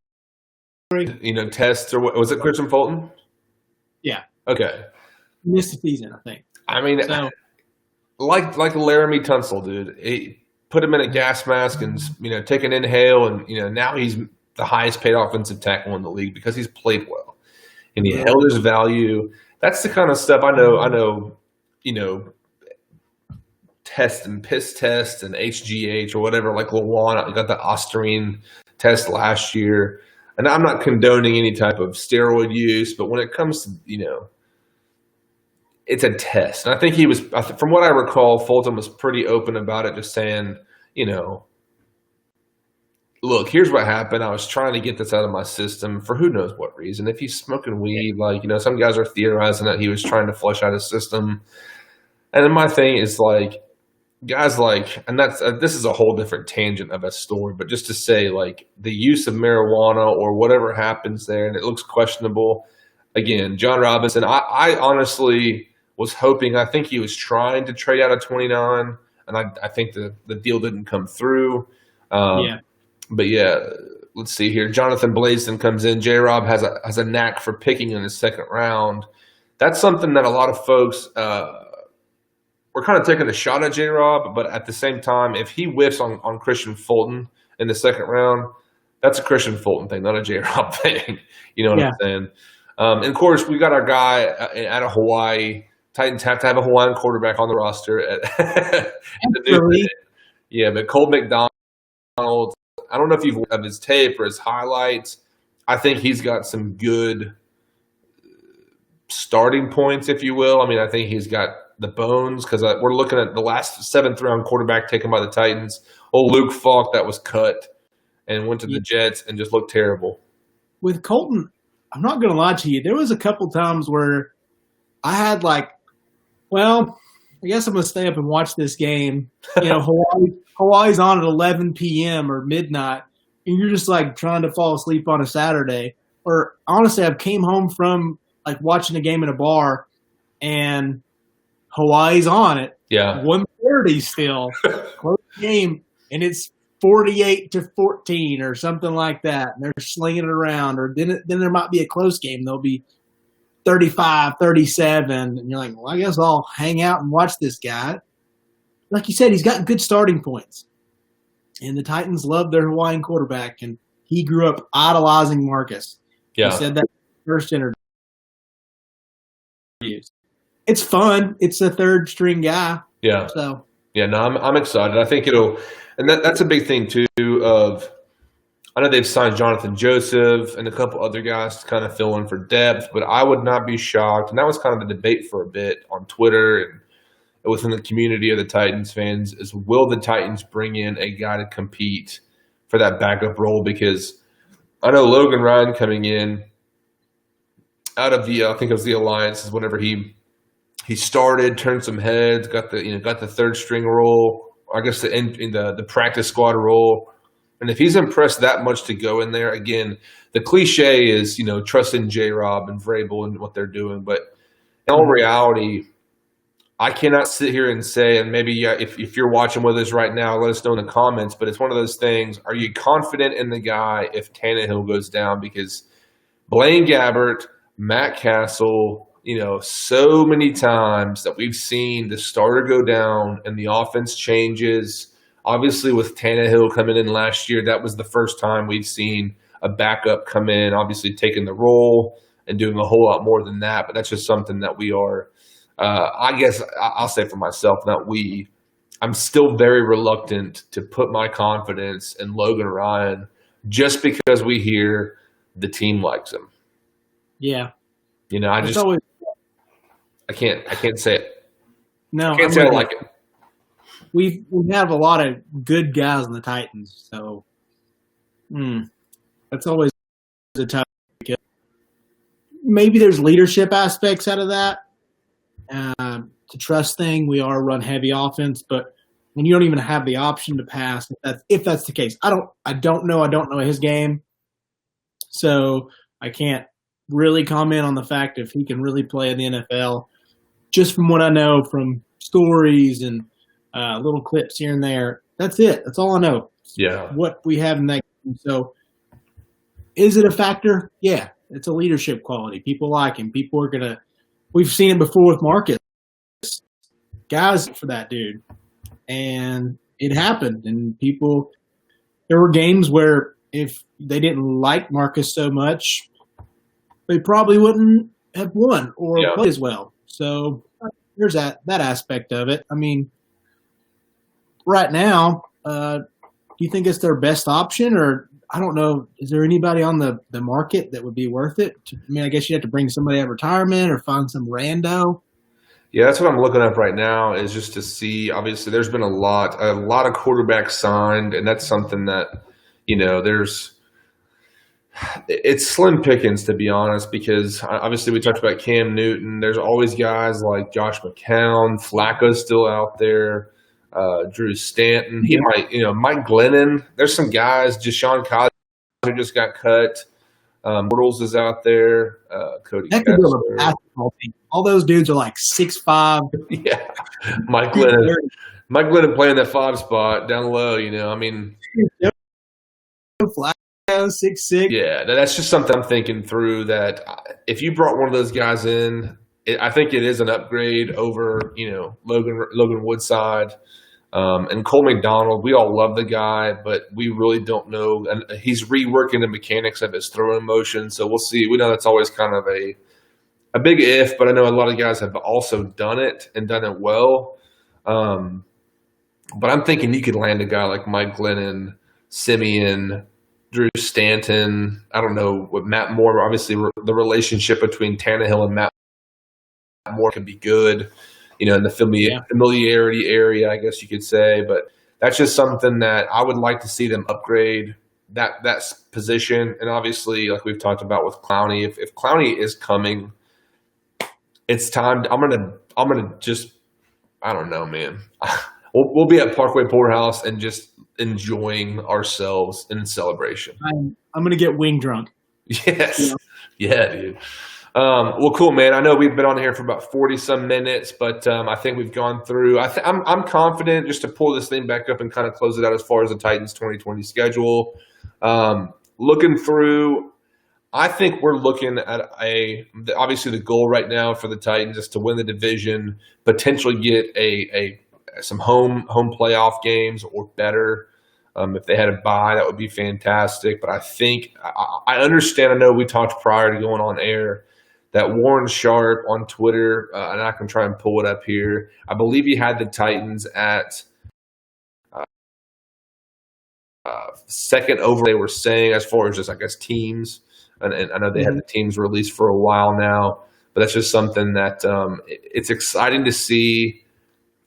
Tests or what? Was it Christian Fulton? Yeah. Okay. He missed the season, I think. I mean, like Laramie Tunsil, dude. He put him in a gas mask and take an inhale, and now he's the highest paid offensive tackle in the league because he's played well and he held his value. That's the kind of stuff I know, test and piss test and HGH or whatever, like Lawan got the Osterine test last year. And I'm not condoning any type of steroid use, but when it comes to, it's a test. And I think from what I recall, Fulton was pretty open about it, just saying, look, here's what happened. I was trying to get this out of my system for who knows what reason. If he's smoking weed, some guys are theorizing that he was trying to flush out his system. And then my thing is guys and this is a whole different tangent of a story, but just to say the use of marijuana or whatever happens there, and it looks questionable. Again, John Robinson, I honestly was hoping, I think he was trying to trade out of 29, and I think the deal didn't come through. But yeah, let's see here. Jonathan Blaisdon comes in. J-Rob has a knack for picking in the second round. That's something that a lot of folks we're kind of taking a shot at J-Rob, but at the same time, if he whiffs on Christian Fulton in the second round, that's a Christian Fulton thing, not a J-Rob thing. You know what I'm saying? And of course, we got our guy out of Hawaii. Titans have to have a Hawaiian quarterback on the roster at the new minute. Yeah, but Cole McDonald, I don't know if you've of his tape or his highlights. I think he's got some good starting points, if you will. I mean, I think he's got the bones, because we're looking at the last 7th round quarterback taken by the Titans. Old Luke Falk that was cut and went to the Jets and just looked terrible. With Colton, I'm not going to lie to you. There was a couple times where I had I guess I'm going to stay up and watch this game. Hawaii's on at 11 p.m. or midnight, and you're just trying to fall asleep on a Saturday. Or honestly, I came home from watching a game in a bar, and Hawaii's on it. Yeah. 1:30 still. Close game, and it's 48-14 or something like that. And they're slinging it around. Or then there might be a close game. There'll be 35-37. And you're like, well, I guess I'll hang out and watch this guy. Like you said, he's got good starting points. And the Titans love their Hawaiian quarterback. And he grew up idolizing Marcus. Yeah. He said that first interview. It's fun. It's a third string guy. Yeah. So. Yeah, no, I'm excited. I think and that's a big thing too. I know they've signed Jonathan Joseph and a couple other guys to kind of fill in for depth, but I would not be shocked. And that was kind of the debate for a bit on Twitter and within the community of the Titans fans is, will the Titans bring in a guy to compete for that backup role? Because I know Logan Ryan coming in out of I think it was the Alliance, is whenever he started, turned some heads, got the third string role, I guess the practice squad role. And if he's impressed that much to go in there, again, the cliche is, trusting J-Rob and Vrabel and what they're doing. But in all reality, I cannot sit here and say, and maybe if you're watching with us right now, let us know in the comments, but it's one of those things, are you confident in the guy if Tannehill goes down? Because Blaine Gabbert, Matt Castle, so many times that we've seen the starter go down and the offense changes. Obviously, with Tannehill coming in last year, that was the first time we've seen a backup come in, obviously taking the role and doing a whole lot more than that. But that's just something that we are, I guess I'll say for myself, not we. I'm still very reluctant to put my confidence in Logan Ryan just because we hear the team likes him. Yeah. I can't say it. No, I can't say I like it. We have a lot of good guys in the Titans, so that's always a tough. Maybe there's leadership aspects out of that. To trust thing, we are a run heavy offense, but when you don't even have the option to pass, if that's the case, I don't know his game, so I can't really comment on the fact if he can really play in the NFL. Just from what I know from stories and little clips here and there, that's it. That's all I know. Yeah. What we have in that game. So is it a factor? Yeah. It's a leadership quality. People like him. People are going to – we've seen it before with Marcus. Guys for that dude. And it happened. And people – there were games where if they didn't like Marcus so much, they probably wouldn't have won or Yeah. played as well. So there's that aspect of it. I mean, right now, do you think it's their best option, or I don't know? Is there anybody on the market that would be worth it? I mean, I guess you have to bring somebody out of retirement or find some rando. Yeah, that's what I'm looking up right now is just to see. Obviously, there's been a lot of quarterbacks signed, and that's something that it's slim pickings, to be honest, because obviously we talked about Cam Newton. There's always guys like Josh McCown, Flacco's still out there, Drew Stanton. He might, Mike Glennon. There's some guys. Deshaun Kaiser just got cut. Bortles is out there. Cody That could be Kessler. a basketball team. All those dudes are like 6'5". Yeah, Mike Glennon playing that 5 spot down low. I mean, Flacco 6'6". yeah, that's just something I'm thinking through. That if you brought one of those guys in, I think it is an upgrade over Logan Woodside and Cole McDonald. We all love the guy, but we really don't know. And he's reworking the mechanics of his throwing motion, so we'll see. We know that's always kind of a big if, but I know a lot of guys have also done it and done it well. But I'm thinking you could land a guy like Mike Glennon, Simeon, Drew Stanton. I don't know what Matt Moore. Obviously, the relationship between Tannehill and Matt Moore can be good, in the familiarity area, I guess you could say. But that's just something that I would like to see them upgrade that position. And obviously, like we've talked about with Clowney, if Clowney is coming, it's time. I'm gonna just, I don't know, man. We'll be at Parkway Poorhouse and just enjoying ourselves in celebration. I'm gonna get wing drunk. Yes, yeah, dude. Well, cool, man. I know we've been on here for about 40 some minutes, but I think we've gone through. I'm confident just to pull this thing back up and kind of close it out as far as the Titans 2020 schedule. Looking through. I think we're looking at obviously the goal right now for the Titans is to win the division, potentially get some home playoff games or better. If they had a bye, that would be fantastic. But I think I understand. I know we talked prior to going on air that Warren Sharp on Twitter, and I can try and pull it up here. I believe he had the Titans at second over. They were saying as far as just teams. And I know they had the teams released for a while now, but that's just something that it's exciting to see.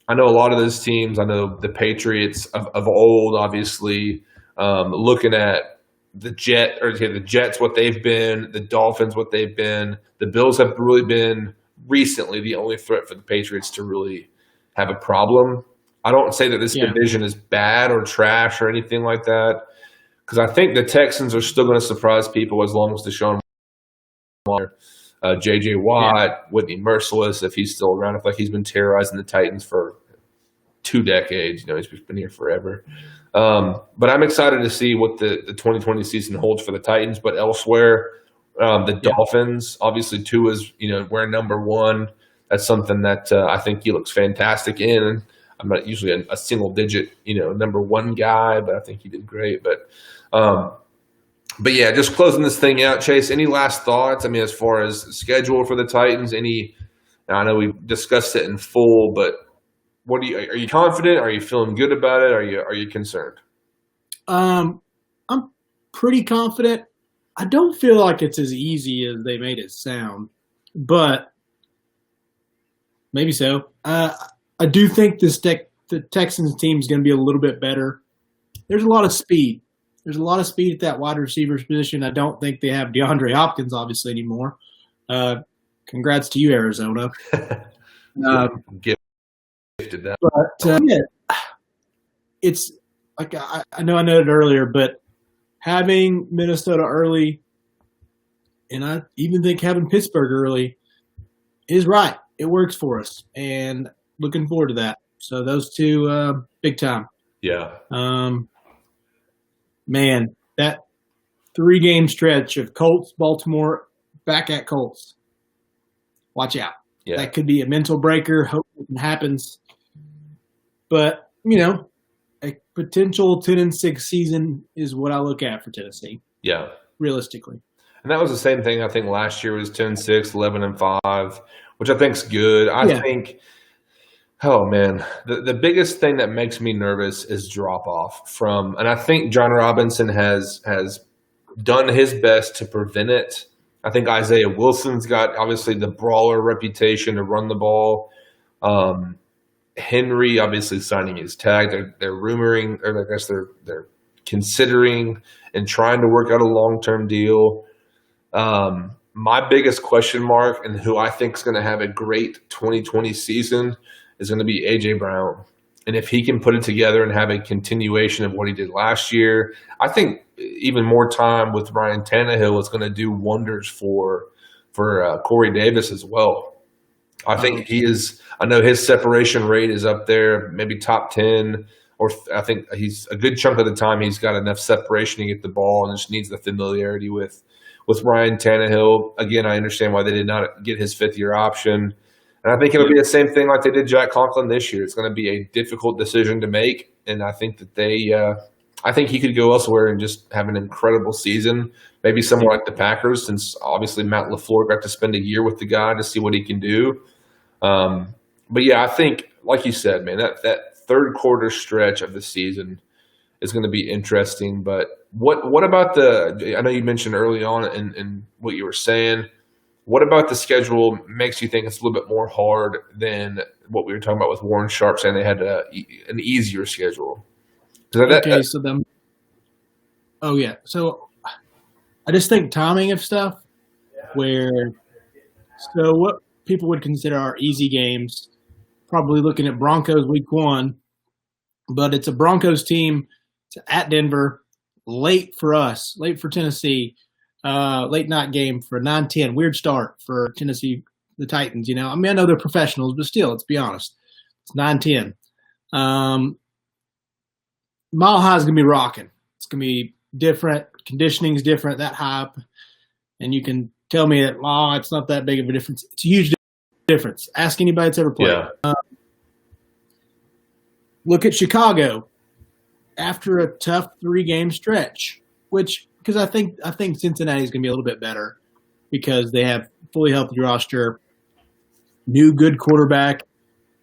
I know a lot of those teams. I know the Patriots of old, obviously, looking at the Jets, what they've been, the Dolphins, what they've been. The Bills have really been recently the only threat for the Patriots to really have a problem. I don't say that this division is bad or trash or anything like that. Because I think the Texans are still going to surprise people as long as Deshaun Watson, J.J. Watt, Whitney Merciless, if he's still around. I feel like he's been terrorizing the Titans for 2 decades. He's been here forever. But I'm excited to see what the 2020 season holds for the Titans. But elsewhere, the Dolphins, obviously Tua is, we're number one. That's something that I think he looks fantastic in. I'm not usually a single digit, number one guy, but I think he did great. But yeah, just closing this thing out, Chase, any last thoughts? I mean, as far as schedule for the Titans, I know we discussed it in full, but are you confident? Are you feeling good about it? Are you concerned? I'm pretty confident. I don't feel like it's as easy as they made it sound, but maybe so. I do think the Texans team is going to be a little bit better. There's a lot of speed. There's a lot of speed at that wide receiver position. I don't think they have DeAndre Hopkins, obviously, anymore. Congrats to you, Arizona. Gifted that. But it's like I know I noted earlier, but having Minnesota early, and I even think having Pittsburgh early is right. It works for us, and looking forward to that. So those two, big time. Yeah. Man, that 3-game stretch of Colts, Baltimore, back at Colts. Watch out. Yeah. That could be a mental breaker. Hope it happens. But, a potential 10-6 season is what I look at for Tennessee. Yeah. Realistically. And that was the same thing. I think last year was 10-6, 11-5, which I think's good. I Yeah. think, oh man, the biggest thing that makes me nervous is drop off from, and I think John Robinson has done his best to prevent it. I think Isaiah Wilson's got obviously the brawler reputation to run the ball. Henry obviously signing his tag. They're rumoring, or I guess they're considering and trying to work out a long-term deal. My biggest question mark, and who I think is going to have a great 2020 season, is going to be A.J. Brown. And if he can put it together and have a continuation of what he did last year, I think even more time with Ryan Tannehill is going to do wonders for Corey Davis as well. I think he is. I know his separation rate is up there, maybe top 10, or I think he's a good chunk of the time he's got enough separation to get the ball and just needs the familiarity with Ryan Tannehill. Again, I understand why they did not get his fifth-year option. And I think it'll be the same thing like they did Jack Conklin this year. It's going to be a difficult decision to make, and I think that I think he could go elsewhere and just have an incredible season, maybe somewhere like the Packers, since obviously Matt LaFleur got to spend a year with the guy to see what he can do. But yeah, I think, like you said, man, that third quarter stretch of the season is going to be interesting. But what about I know you mentioned early on in what you were saying, what about the schedule makes you think it's a little bit more hard than what we were talking about with Warren Sharp saying they had an easier schedule? So I just think timing of stuff so what people would consider our easy games, probably looking at Broncos week 1, but it's a Broncos team at Denver, late for us, late for Tennessee, late night game for 9-10, weird start for Tennessee, the Titans. I know they're professionals, but still, let's be honest, it's 9-10. Mile High is going to be rocking. It's going to be different. Conditioning's different, that hype. And you can tell me that, it's not that big of a difference. It's a huge difference. Ask anybody that's ever played. Yeah. Look at Chicago after a tough 3-game stretch, because I think Cincinnati's going to be a little bit better because they have fully healthy roster, new good quarterback.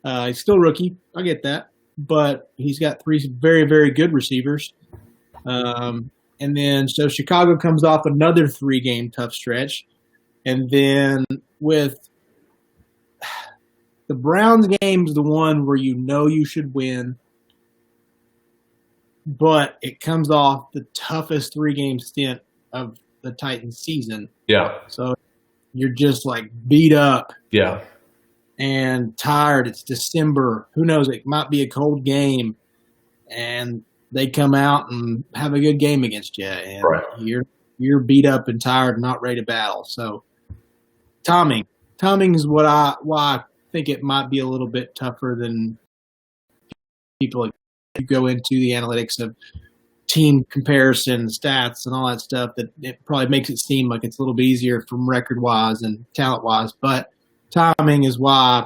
He's still rookie. I get that. But he's got 3 very, very good receivers. And then so Chicago comes off another 3-game tough stretch. And then with the Browns game's the one where you should win, but it comes off the toughest 3-game stint of the Titans season. Yeah. So you're just like beat up. Yeah. And tired. It's December. Who knows? It might be a cold game, and they come out and have a good game against you, and you're beat up and tired and not ready to battle. So timing is why I think it might be a little bit tougher than people go into the analytics of team comparison, stats, and all that stuff. That it probably makes it seem like it's a little bit easier from record wise and talent wise, but timing is why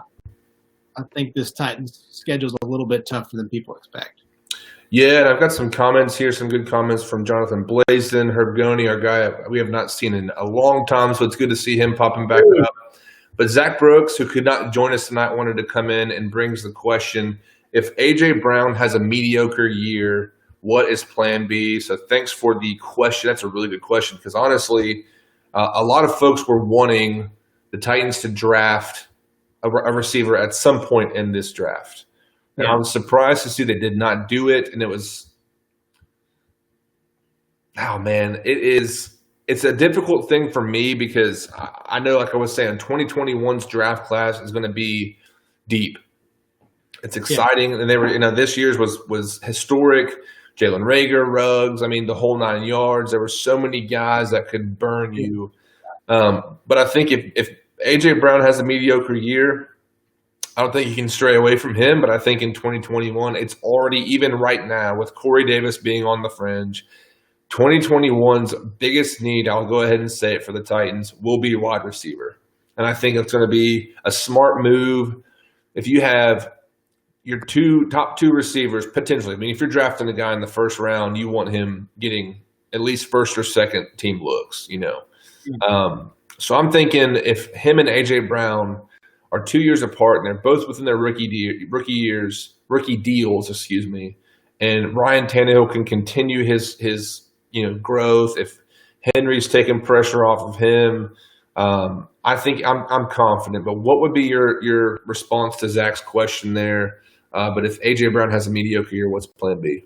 I think this Titans schedule is a little bit tougher than people expect. Yeah, and I've got some comments here, some good comments from Jonathan Blazen, Herb Goney, our guy we have not seen in a long time, so it's good to see him popping back up. But Zach Brooks, who could not join us tonight, wanted to come in and brings the question, if A.J. Brown has a mediocre year, what is plan B? So thanks for the question. That's a really good question because honestly, a lot of folks were wanting the Titans to draft a receiver at some point in this draft. And I was surprised to see they did not do it. And it was, it's a difficult thing for me because I know, like I was saying, 2021's draft class is going to be deep. It's exciting. And they were, this year's was historic. Jalen Reagor, Ruggs, the whole 9 yards. There were so many guys that could burn you. But I think if A.J. Brown has a mediocre year, I don't think you can stray away from him. But I think in 2021, it's already, even right now, with Corey Davis being on the fringe, 2021's biggest need, I'll go ahead and say it for the Titans, will be wide receiver. And I think it's going to be a smart move. If you have your top two receivers, potentially, if you're drafting a guy in the first round, you want him getting at least first or second team looks, So I'm thinking if him and AJ Brown are 2 years apart and they're both within their rookie deals, and Ryan Tannehill can continue his growth. If Henry's taking pressure off of him, I think I'm confident. But what would be your response to Zach's question there? But if AJ Brown has a mediocre year, what's Plan B?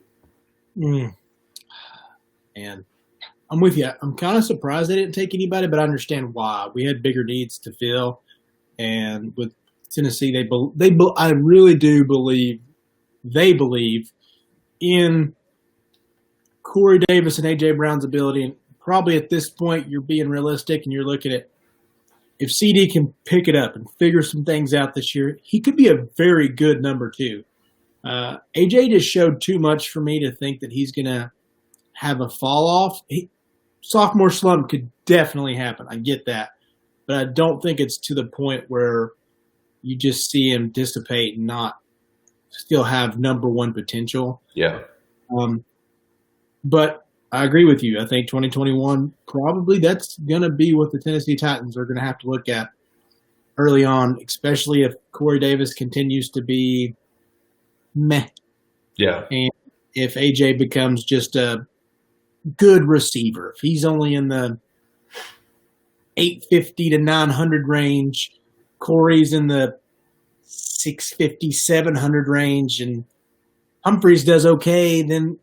And I'm with you. I'm kind of surprised they didn't take anybody, but I understand why. We had bigger needs to fill, and with Tennessee, I really do believe they believe in Corey Davis and AJ Brown's ability. And probably at this point, you're being realistic and you're looking at if CD can pick it up and figure some things out this year, he could be a very good number 2. AJ just showed too much for me to think that he's going to have a fall off. Sophomore slump could definitely happen. I get that. But I don't think it's to the point where you just see him dissipate and not still have number 1 potential. Yeah. But I agree with you. I think 2021, probably that's going to be what the Tennessee Titans are going to have to look at early on, especially if Corey Davis continues to be meh. Yeah. And if AJ becomes just a good receiver, if he's only in the 850 to 900 range, Corey's in the 650, 700 range, and Humphreys does okay, then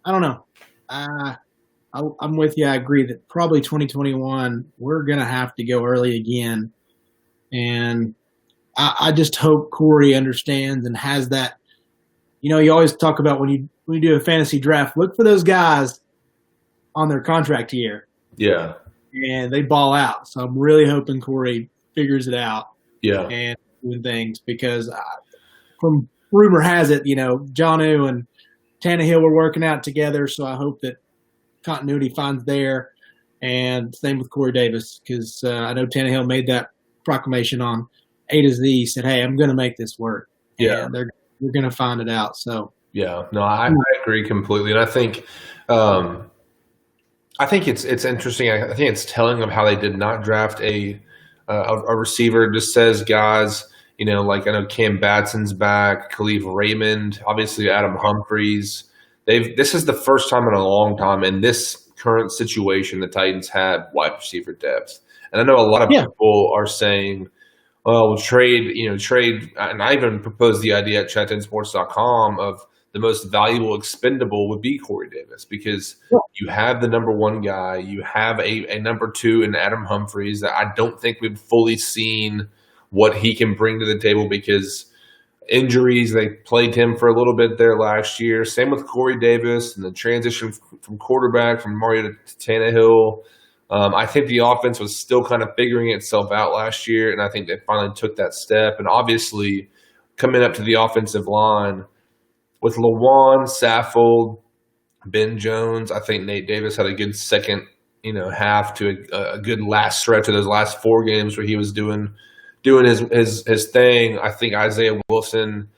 I don't know. I'm with you. I agree that probably 2021, we're going to have to go early again. And I just hope Corey understands and has that. You always talk about when you do a fantasy draft, look for those guys on their contract year. Yeah. And they ball out. So I'm really hoping Corey figures it out. Yeah. And doing things because from rumor has it, Jonnu and Tannehill were working out together. So I hope that continuity finds there. And same with Corey Davis because I know Tannehill made that proclamation on A to Z, said, hey, I'm going to make this work. Yeah. And they're going to find it out. So yeah, no, I agree completely. And I think it's interesting. I think it's telling of how they did not draft a receiver. It just says guys, like I know Cam Batson's back, Khalif Raymond, obviously Adam Humphreys. This is the first time in a long time in this current situation the Titans have wide receiver depth. And I know a lot of people are saying, well, we'll trade, and I even proposed the idea at chat10sports.com of the most valuable expendable would be Corey Davis because you have the number 1 guy, you have a number 2 in Adam Humphreys that I don't think we've fully seen what he can bring to the table because injuries, they played him for a little bit there last year. Same with Corey Davis and the transition from quarterback from Mario to Tannehill. I think the offense was still kind of figuring itself out last year, and I think they finally took that step. And obviously, coming up to the offensive line with Lawan, Saffold, Ben Jones, I think Nate Davis had a good second, half to a good last stretch of those last 4 games where he was doing his thing. I think Isaiah Wilson,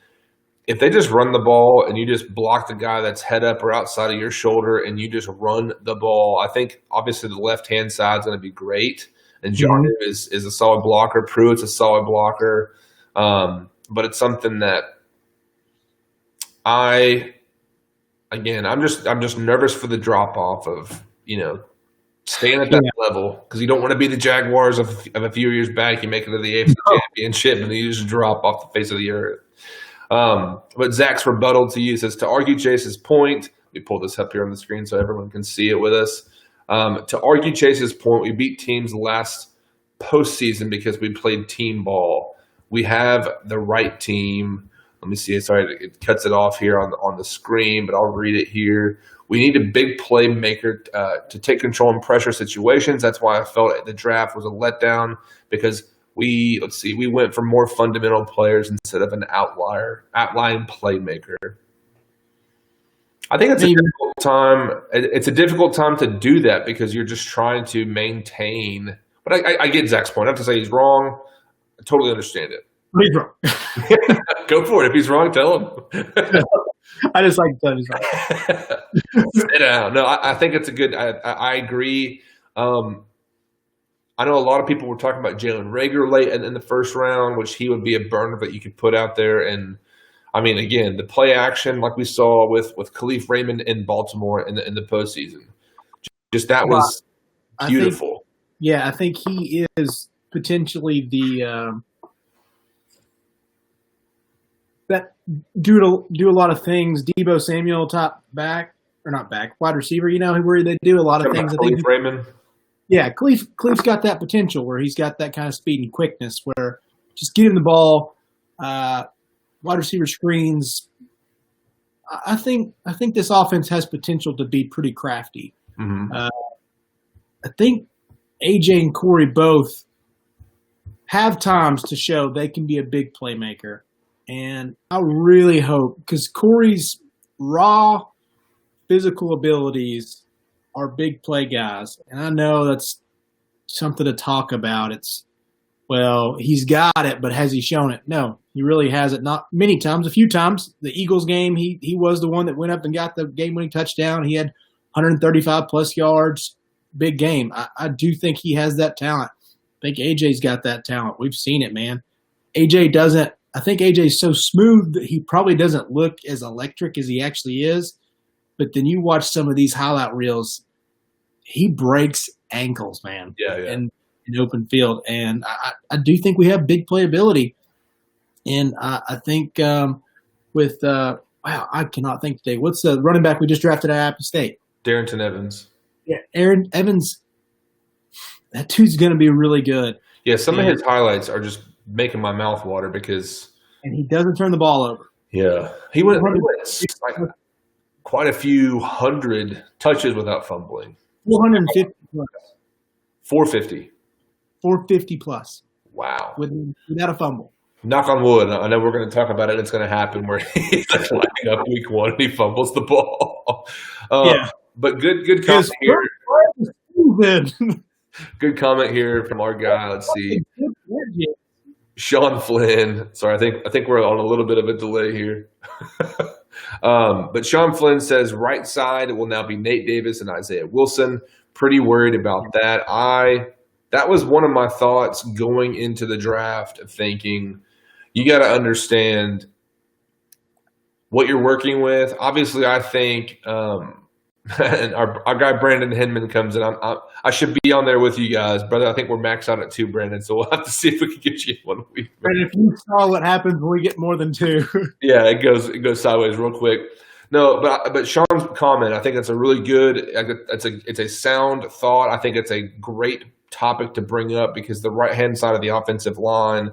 if they just run the ball and you just block the guy that's head up or outside of your shoulder and you just run the ball, I think obviously the left-hand side is going to be great. And Jonnu is a solid blocker. Pruitt's a solid blocker. But it's something that I'm just nervous for the drop-off of, staying at that level because you don't want to be the Jaguars of a few years back. You make it to the AFC Championship and you just drop off the face of the earth. But Zach's rebuttal to you says, to argue Chase's point, let me pull this up here on the screen so everyone can see it with us. To argue Chase's point, we beat teams last postseason because we played team ball. We have the right team. Let me see. Sorry, it cuts it off here on the screen, but I'll read it here. We need a big playmaker to take control in pressure situations. That's why I felt the draft was a letdown because we went for more fundamental players instead of an outlying playmaker. I think it's a difficult time. It's a difficult time to do that because you're just trying to maintain. But I get Zach's point. I have to say he's wrong. I totally understand it. He's wrong. Go for it. If he's wrong, tell him. I just like to tell he's wrong. Sit down. No, I think it's a good. I agree. I know a lot of people were talking about Jalen Reagor late in the first round, which he would be a burner that you could put out there. And I mean, again, the play action like we saw with Khalif Raymond in Baltimore in the postseason, just that was beautiful. I think he is potentially the that do a lot of things. Debo Samuel, wide receiver. You know, where they do a lot of things. I think Raymond. Yeah, Khalif's got that potential where he's got that kind of speed and quickness. Where just get him the ball, wide receiver screens. I think this offense has potential to be pretty crafty. Mm-hmm. I think AJ and Corey both have times to show they can be a big playmaker. And I really hope, because Corey's raw physical abilities are big play guys. And I know that's something to talk about. He's got it, but has he shown it? No, he really hasn't. Not many times, a few times. The Eagles game, he was the one that went up and got the game-winning touchdown. He had 135-plus yards, big game. I do think he has that talent. I think AJ's got that talent. We've seen it, man. AJ doesn't. I think AJ's so smooth that he probably doesn't look as electric as he actually is. But then you watch some of these highlight reels, he breaks ankles, man. Yeah. In open field. And I do think we have big playability. And I think I cannot think today. What's the running back we just drafted at App State? Darrington Evans. Yeah, Aaron Evans. That dude's going to be really good. Yeah, some of his highlights are just making my mouth water because – and he doesn't turn the ball over. Yeah. He went like quite a few hundred touches without fumbling. 450 plus. 450. 450 plus. Wow. Without a fumble. Knock on wood. I know we're going to talk about it. It's going to happen where he's like lining up week one and he fumbles the ball. But good comment here. Good comment here from our guy. Let's see. Sean Flynn. Sorry, I think we're on a little bit of a delay here. But Sean Flynn says right side will now be Nate Davis and Isaiah Wilson. Pretty worried about that. That was one of my thoughts going into the draft of thinking you got to understand what you're working with. Obviously, I think and our guy Brandon Hinman comes in. I should be on there with you guys, brother. I think we're maxed out at 2, Brandon. So we'll have to see if we can get you one week. Brandon, if you saw what happens when we get more than 2. Yeah, it goes sideways real quick. No, but Sean's comment, I think it's a really good. It's a sound thought. I think it's a great topic to bring up because the right hand side of the offensive line,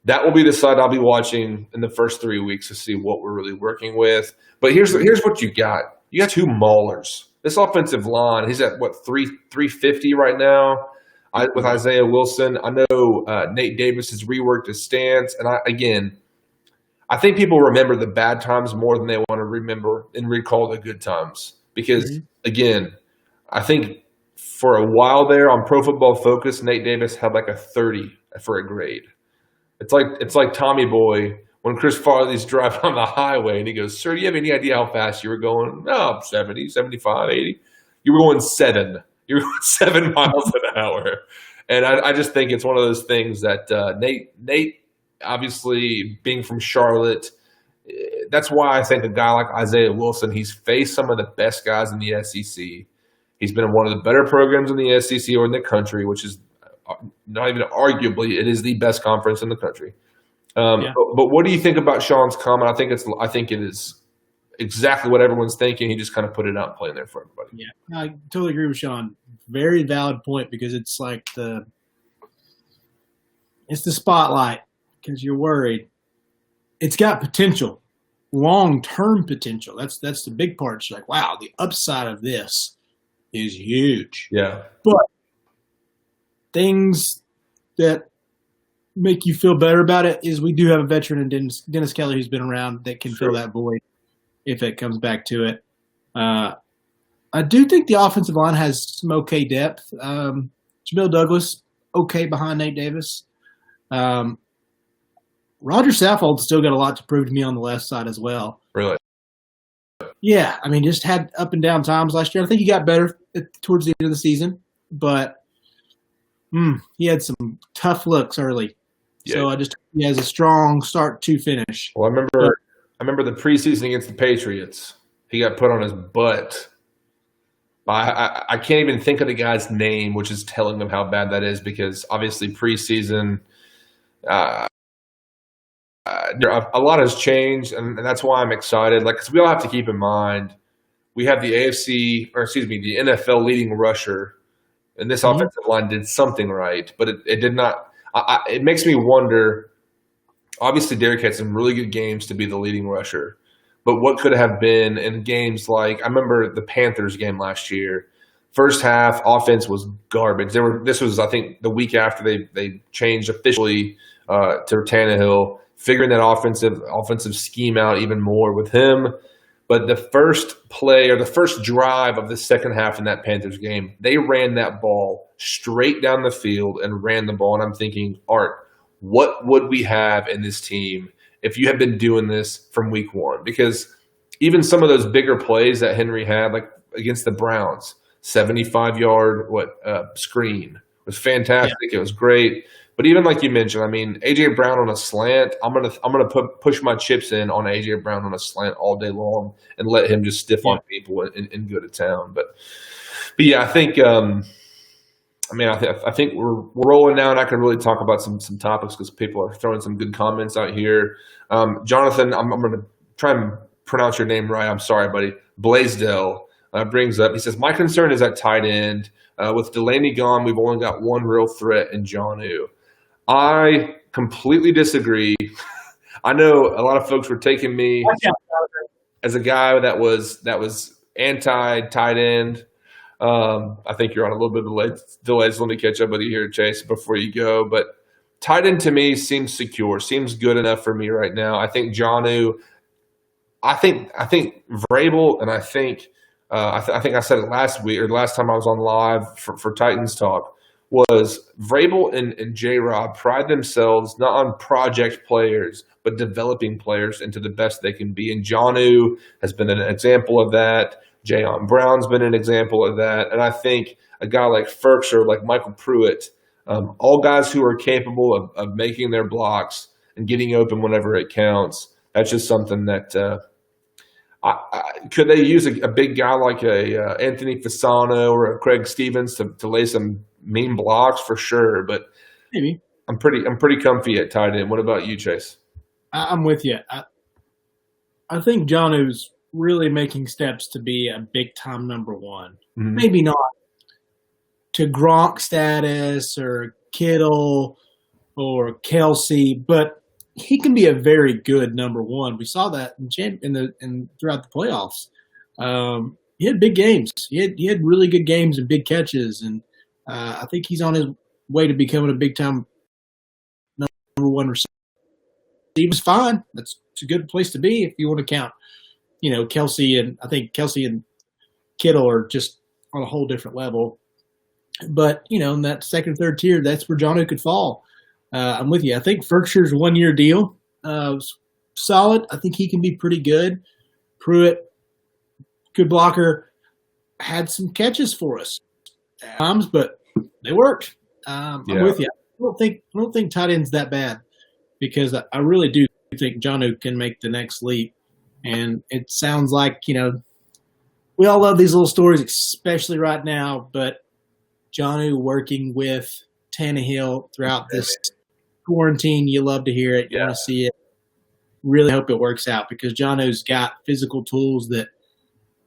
that will be the side I'll be watching in the first 3 weeks to see what we're really working with. But here's what you got. You got 2 maulers. This offensive line, he's at, 350 right now with Isaiah Wilson. I know Nate Davis has reworked his stance. And I think people remember the bad times more than they want to remember and recall the good times. Because, again, I think for a while there on Pro Football Focus, Nate Davis had like a 30 for a grade. It's like Tommy Boy when Chris Farley's driving on the highway and he goes, "Sir, do you have any idea how fast you were going?" "No, 70, 75, 80. You were going 7. You were going 7 miles an hour. And I just think it's one of those things that Nate, obviously being from Charlotte, that's why I think a guy like Isaiah Wilson, he's faced some of the best guys in the SEC. He's been in one of the better programs in the SEC or in the country, which is not even arguably, it is the best conference in the country. But what do you think about Sean's comment? I think it is exactly what everyone's thinking. He just kind of put it out and playing there for everybody. Yeah, I totally agree with Sean. Very valid point because it's like it's the spotlight because you're worried. It's got potential, long-term potential. That's the big part. It's like, wow, the upside of this is huge. Yeah. But things that make you feel better about it is we do have a veteran in Dennis Kelly who's been around that can fill that void if it comes back to it. I do think the offensive line has some okay depth. Jamil Douglas, okay behind Nate Davis. Roger Saffold's still got a lot to prove to me on the left side as well. Really? Yeah, I mean, just had up and down times last year. I think he got better towards the end of the season, but He had some tough looks early. Yeah. So he has a strong start to finish. Well, I remember the preseason against the Patriots. He got put on his butt. I can't even think of the guy's name, which is telling them how bad that is because obviously preseason, uh, a lot has changed, and that's why I'm excited. Like, 'cause we all have to keep in mind we have the the NFL leading rusher, and this Mhm. offensive line did something right, but it did not. It makes me wonder. Obviously, Derrick had some really good games to be the leading rusher. But what could have been in games like I remember the Panthers game last year. First half offense was garbage. This was I think the week after they changed officially to Tannehill, figuring that offensive scheme out even more with him. But the first play or the first drive of the second half in that Panthers game, they ran that ball straight down the field and ran the ball. And I'm thinking, Art, what would we have in this team if you had been doing this from week one? Because even some of those bigger plays that Henry had, like against the Browns, 75-yard screen was fantastic. Yeah. It was great. But even like you mentioned, I mean, A.J. Brown on a slant, I'm gonna push my chips in on A.J. Brown on a slant all day long and let him just stiff on people and go to town. But yeah, I think I think we're rolling now, and I can really talk about some topics because people are throwing some good comments out here. Jonathan, I'm going to try and pronounce your name right. I'm sorry, buddy. Blaisdell brings up. He says, "My concern is at tight end. With Delaney gone, we've only got one real threat in Jonnu." I completely disagree. I know a lot of folks were taking me as a guy that was anti tight end. I think you're on a little bit of delays. Let me catch up with you here, Chase, before you go. But tight end to me seems secure, seems good enough for me right now. I think Jonnu. I think Vrabel, and I think I said it last week or last time I was on live for Titans Talk. Was Vrabel and J-Rob pride themselves not on project players, but developing players into the best they can be. And Jonnu has been an example of that. Jayon Brown's been an example of that. And I think a guy like Ferks or like Michael Pruitt, all guys who are capable of making their blocks and getting open whenever it counts, that's just something that could they use a big guy like a Anthony Fasano or a Craig Stevens to lay some mean blocks for sure, but maybe I'm pretty comfy at tight end. What about you, Chase? I'm with you. I think Jonnu's really making steps to be a big time number one. Mm-hmm. Maybe not to Gronk status or Kittle or Kelsey, but he can be a very good number one. We saw that in throughout the playoffs. He had big games. He had really good games and big catches, and I think he's on his way to becoming a big time number one receiver. He was fine. It's a good place to be if you want to count. Kelsey and I think Kelsey and Kittle are just on a whole different level. But in that second, third tier, that's where Jonnu could fall. I'm with you. I think Ferkshire's 1 year deal, solid. I think he can be pretty good. Pruitt, good blocker, had some catches for us at times, but they worked. I'm with you. I don't think tight end's that bad because I really do think Jonnu can make the next leap. And it sounds like we all love these little stories, especially right now. But Jonnu working with Tannehill throughout this quarantine, you love to hear it. You want to see it. Really hope it works out because Jonnu's got physical tools that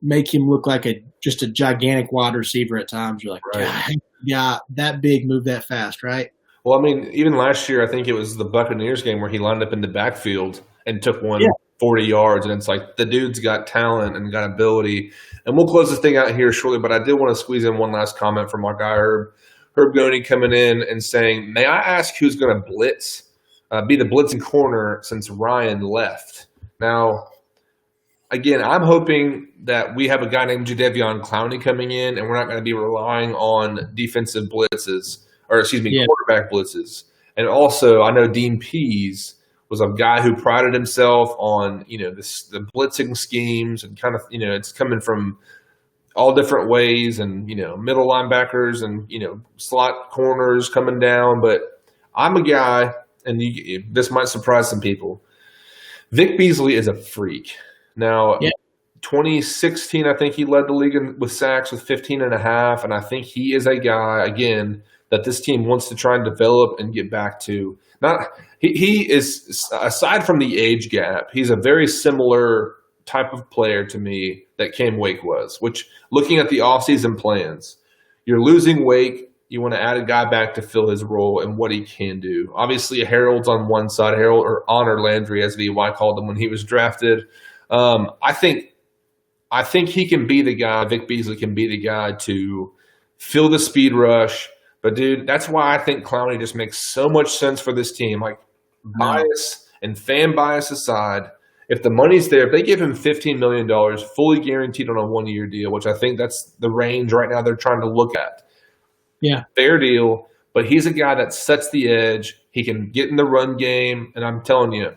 make him look like just a gigantic wide receiver at times. You're like, right. Yeah, that big, move that fast, right? Well, I mean, even last year, I think it was the Buccaneers game where he lined up in the backfield and took 40 yards, and it's like the dude's got talent and got ability. And we'll close this thing out here shortly, but I did want to squeeze in one last comment from our guy Herb Goney coming in and saying, "May I ask who's going to be the blitzing corner since Ryan left?" Now, again, I'm hoping that we have a guy named Jadeveon Clowney coming in, and we're not going to be relying on defensive blitzes quarterback blitzes. And also, I know Dean Pease was a guy who prided himself on the blitzing schemes and kind of it's coming from all different ways, and middle linebackers and slot corners coming down. But I'm a guy, and this might surprise some people. Vic Beasley is a freak. Now, 2016, I think he led the league with sacks with 15 and a half, and I think he is a guy, again, that this team wants to try and develop and get back to. He is, aside from the age gap, he's a very similar type of player to me that Cam Wake was, which, looking at the offseason plans, you're losing Wake, you want to add a guy back to fill his role and what he can do. Obviously, Harold's on one side, or Honor Landry, as VY called him when he was drafted. I think he can be the guy, Vic Beasley can be the guy to fill the speed rush. But, dude, that's why I think Clowney just makes so much sense for this team. Like, bias and fan bias aside, if the money's there, if they give him $15 million fully guaranteed on a one-year deal, which I think that's the range right now they're trying to look at. Yeah. Fair deal. But he's a guy that sets the edge. He can get in the run game. And I'm telling you,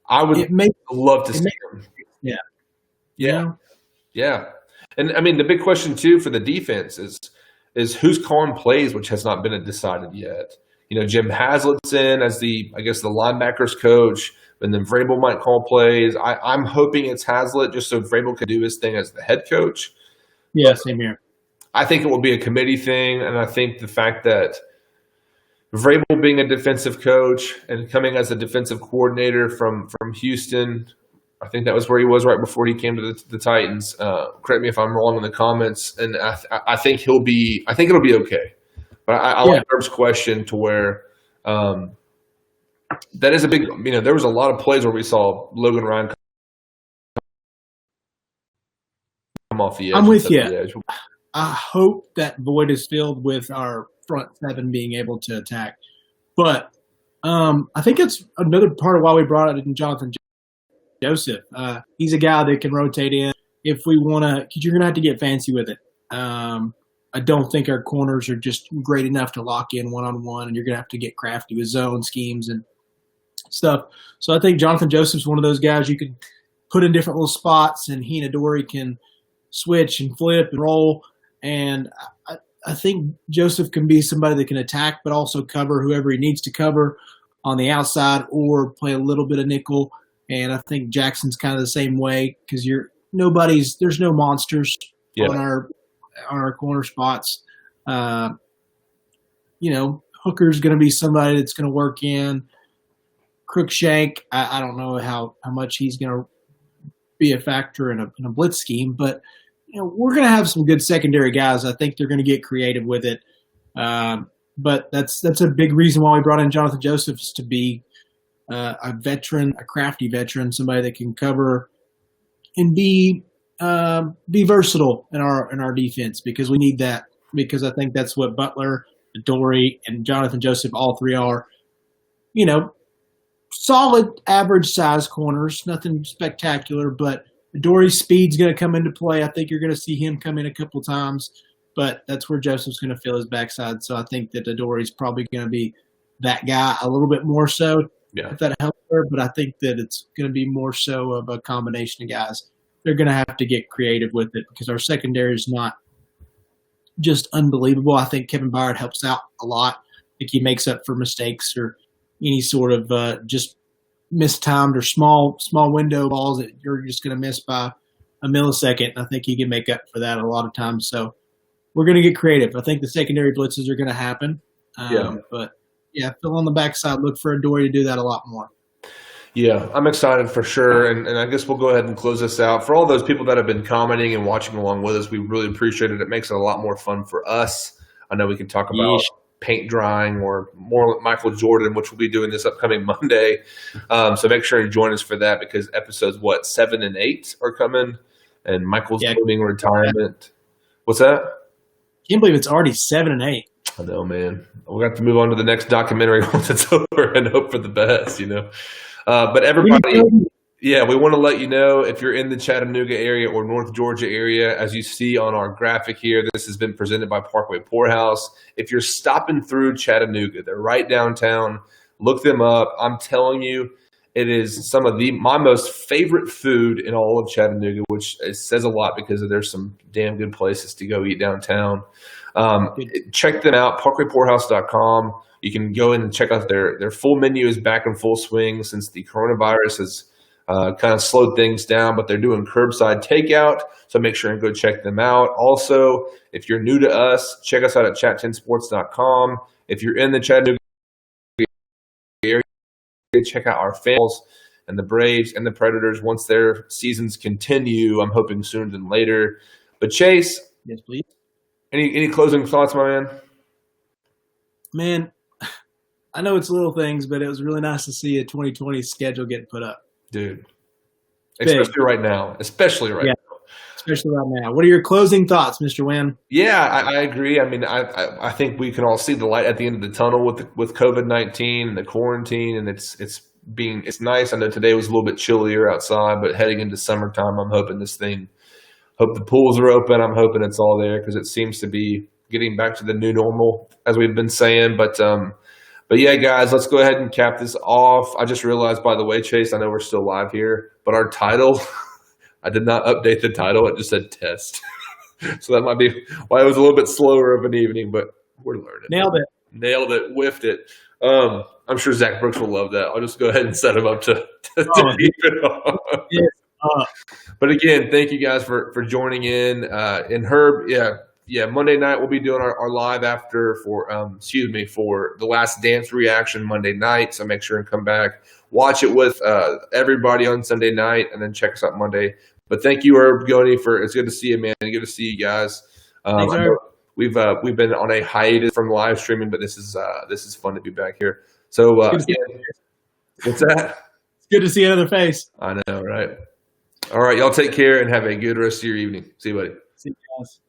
I would love to see him. Yeah. Yeah. And, I mean, the big question, too, for the defense is who's calling plays, which has not been decided yet. Jim Haslett's in as the linebackers coach, and then Vrabel might call plays. I'm hoping it's Haslett just so Vrabel can do his thing as the head coach. Yeah, same here. I think it will be a committee thing, and I think the fact that Vrabel being a defensive coach and coming as a defensive coordinator from Houston, I think that was where he was right before he came to the Titans. Correct me if I'm wrong in the comments, and I think it'll be okay. But I like Herb's question to where that is a big. There was a lot of plays where we saw Logan Ryan come off the edge. I'm with you. I hope that void is filled with our front seven being able to attack. But I think it's another part of why we brought in Jonathan Joseph. He's a guy that can rotate in if we want to, because you're going to have to get fancy with it. I don't think our corners are just great enough to lock in one-on-one, and you're going to have to get crafty with zone schemes and stuff. So I think Jonathan Joseph's one of those guys you could put in different little spots, and he and Adoree can switch and flip and roll. And I think Joseph can be somebody that can attack but also cover whoever he needs to cover on the outside or play a little bit of nickel. And I think Jackson's kind of the same way because there's no monsters on our corner spots. Hooker's going to be somebody that's going to work in. Crookshank, I don't know how much he's going to be a factor in a blitz scheme, but we're going to have some good secondary guys. I think they're going to get creative with it. But that's a big reason why we brought in Jonathan Joseph, is to be a veteran, a crafty veteran, somebody that can cover and be versatile in our defense, because we need that. Because I think that's what Butler, Adoree, and Jonathan Joseph, all three are. Solid average size corners, nothing spectacular, but Adoree's speed's going to come into play. I think you're going to see him come in a couple times, but that's where Joseph's going to fill his backside. So I think that Adoree's probably going to be that guy a little bit more so, if that helps her. But I think that it's going to be more so of a combination of guys. They're going to have to get creative with it because our secondary is not just unbelievable. I think Kevin Byard helps out a lot. I think he makes up for mistakes or any sort of just mistimed or small window balls that you're just going to miss by a millisecond. I think he can make up for that a lot of times. So we're going to get creative. I think the secondary blitzes are going to happen. But, fill on the backside. Look for Adoree to do that a lot more. Yeah, I'm excited for sure. And I guess we'll go ahead and close this out. For all those people that have been commenting and watching along with us, we really appreciate it. It makes it a lot more fun for us. I know we can talk about paint drying or more Michael Jordan, which we'll be doing this upcoming Monday. So make sure you join us for that, because episodes 7 and 8 are coming, and Michael's moving retirement. What's that? Can't believe it's already 7 and 8. I know, man. We'll have to move on to the next documentary once it's over and hope for the best, But everybody, we want to let you know, if you're in the Chattanooga area or North Georgia area, as you see on our graphic here, this has been presented by Parkway Poorhouse. If you're stopping through Chattanooga, they're right downtown. Look them up. I'm telling you, It is some of my most favorite food in all of Chattanooga, which says a lot because there's some damn good places to go eat downtown. Check them out, parkwaypoorhouse.com. You can go in and check out their full menu is back in full swing since the coronavirus has kind of slowed things down, but they're doing curbside takeout. So make sure and go check them out. Also, if you're new to us, check us out at chat10sports.com. If you're in the Chattanooga area, check out our fans and the Braves and the Predators once their seasons continue. I'm hoping sooner than later. But Chase, yes, please. Any closing thoughts, my man? Man, I know it's little things, but it was really nice to see a 2020 schedule get put up. Dude, especially right now. Especially right now. Especially right now. What are your closing thoughts, Mr. Winn? Yeah, I agree. I mean, I think we can all see the light at the end of the tunnel with COVID-19 and the quarantine, and it's nice. I know today was a little bit chillier outside, but heading into summertime, I'm hoping hope the pools are open. I'm hoping it's all there because it seems to be getting back to the new normal, as we've been saying. But yeah, guys, let's go ahead and cap this off. I just realized, by the way, Chase, I know we're still live here, but our title, I did not update the title. It just said test. So that might be why it was a little bit slower of an evening, but we're learning. Nailed it. Whiffed it. I'm sure Zach Brooks will love that. I'll just go ahead and set him up to keep it on. Yes. But again, thank you guys for joining in. And Herb, yeah, Monday night we'll be doing our live after for the Last Dance reaction Monday night. So make sure and come back, watch it with everybody on Sunday night, and then check us out Monday. But thank you, Herb Goni, it's good to see you, man. Good to see you guys. Thanks, Herb. We've been on a hiatus from live streaming, but this is fun to be back here. So what's that? It's good to see another face. I know, right? All right, y'all take care and have a good rest of your evening. See you, buddy. See you guys.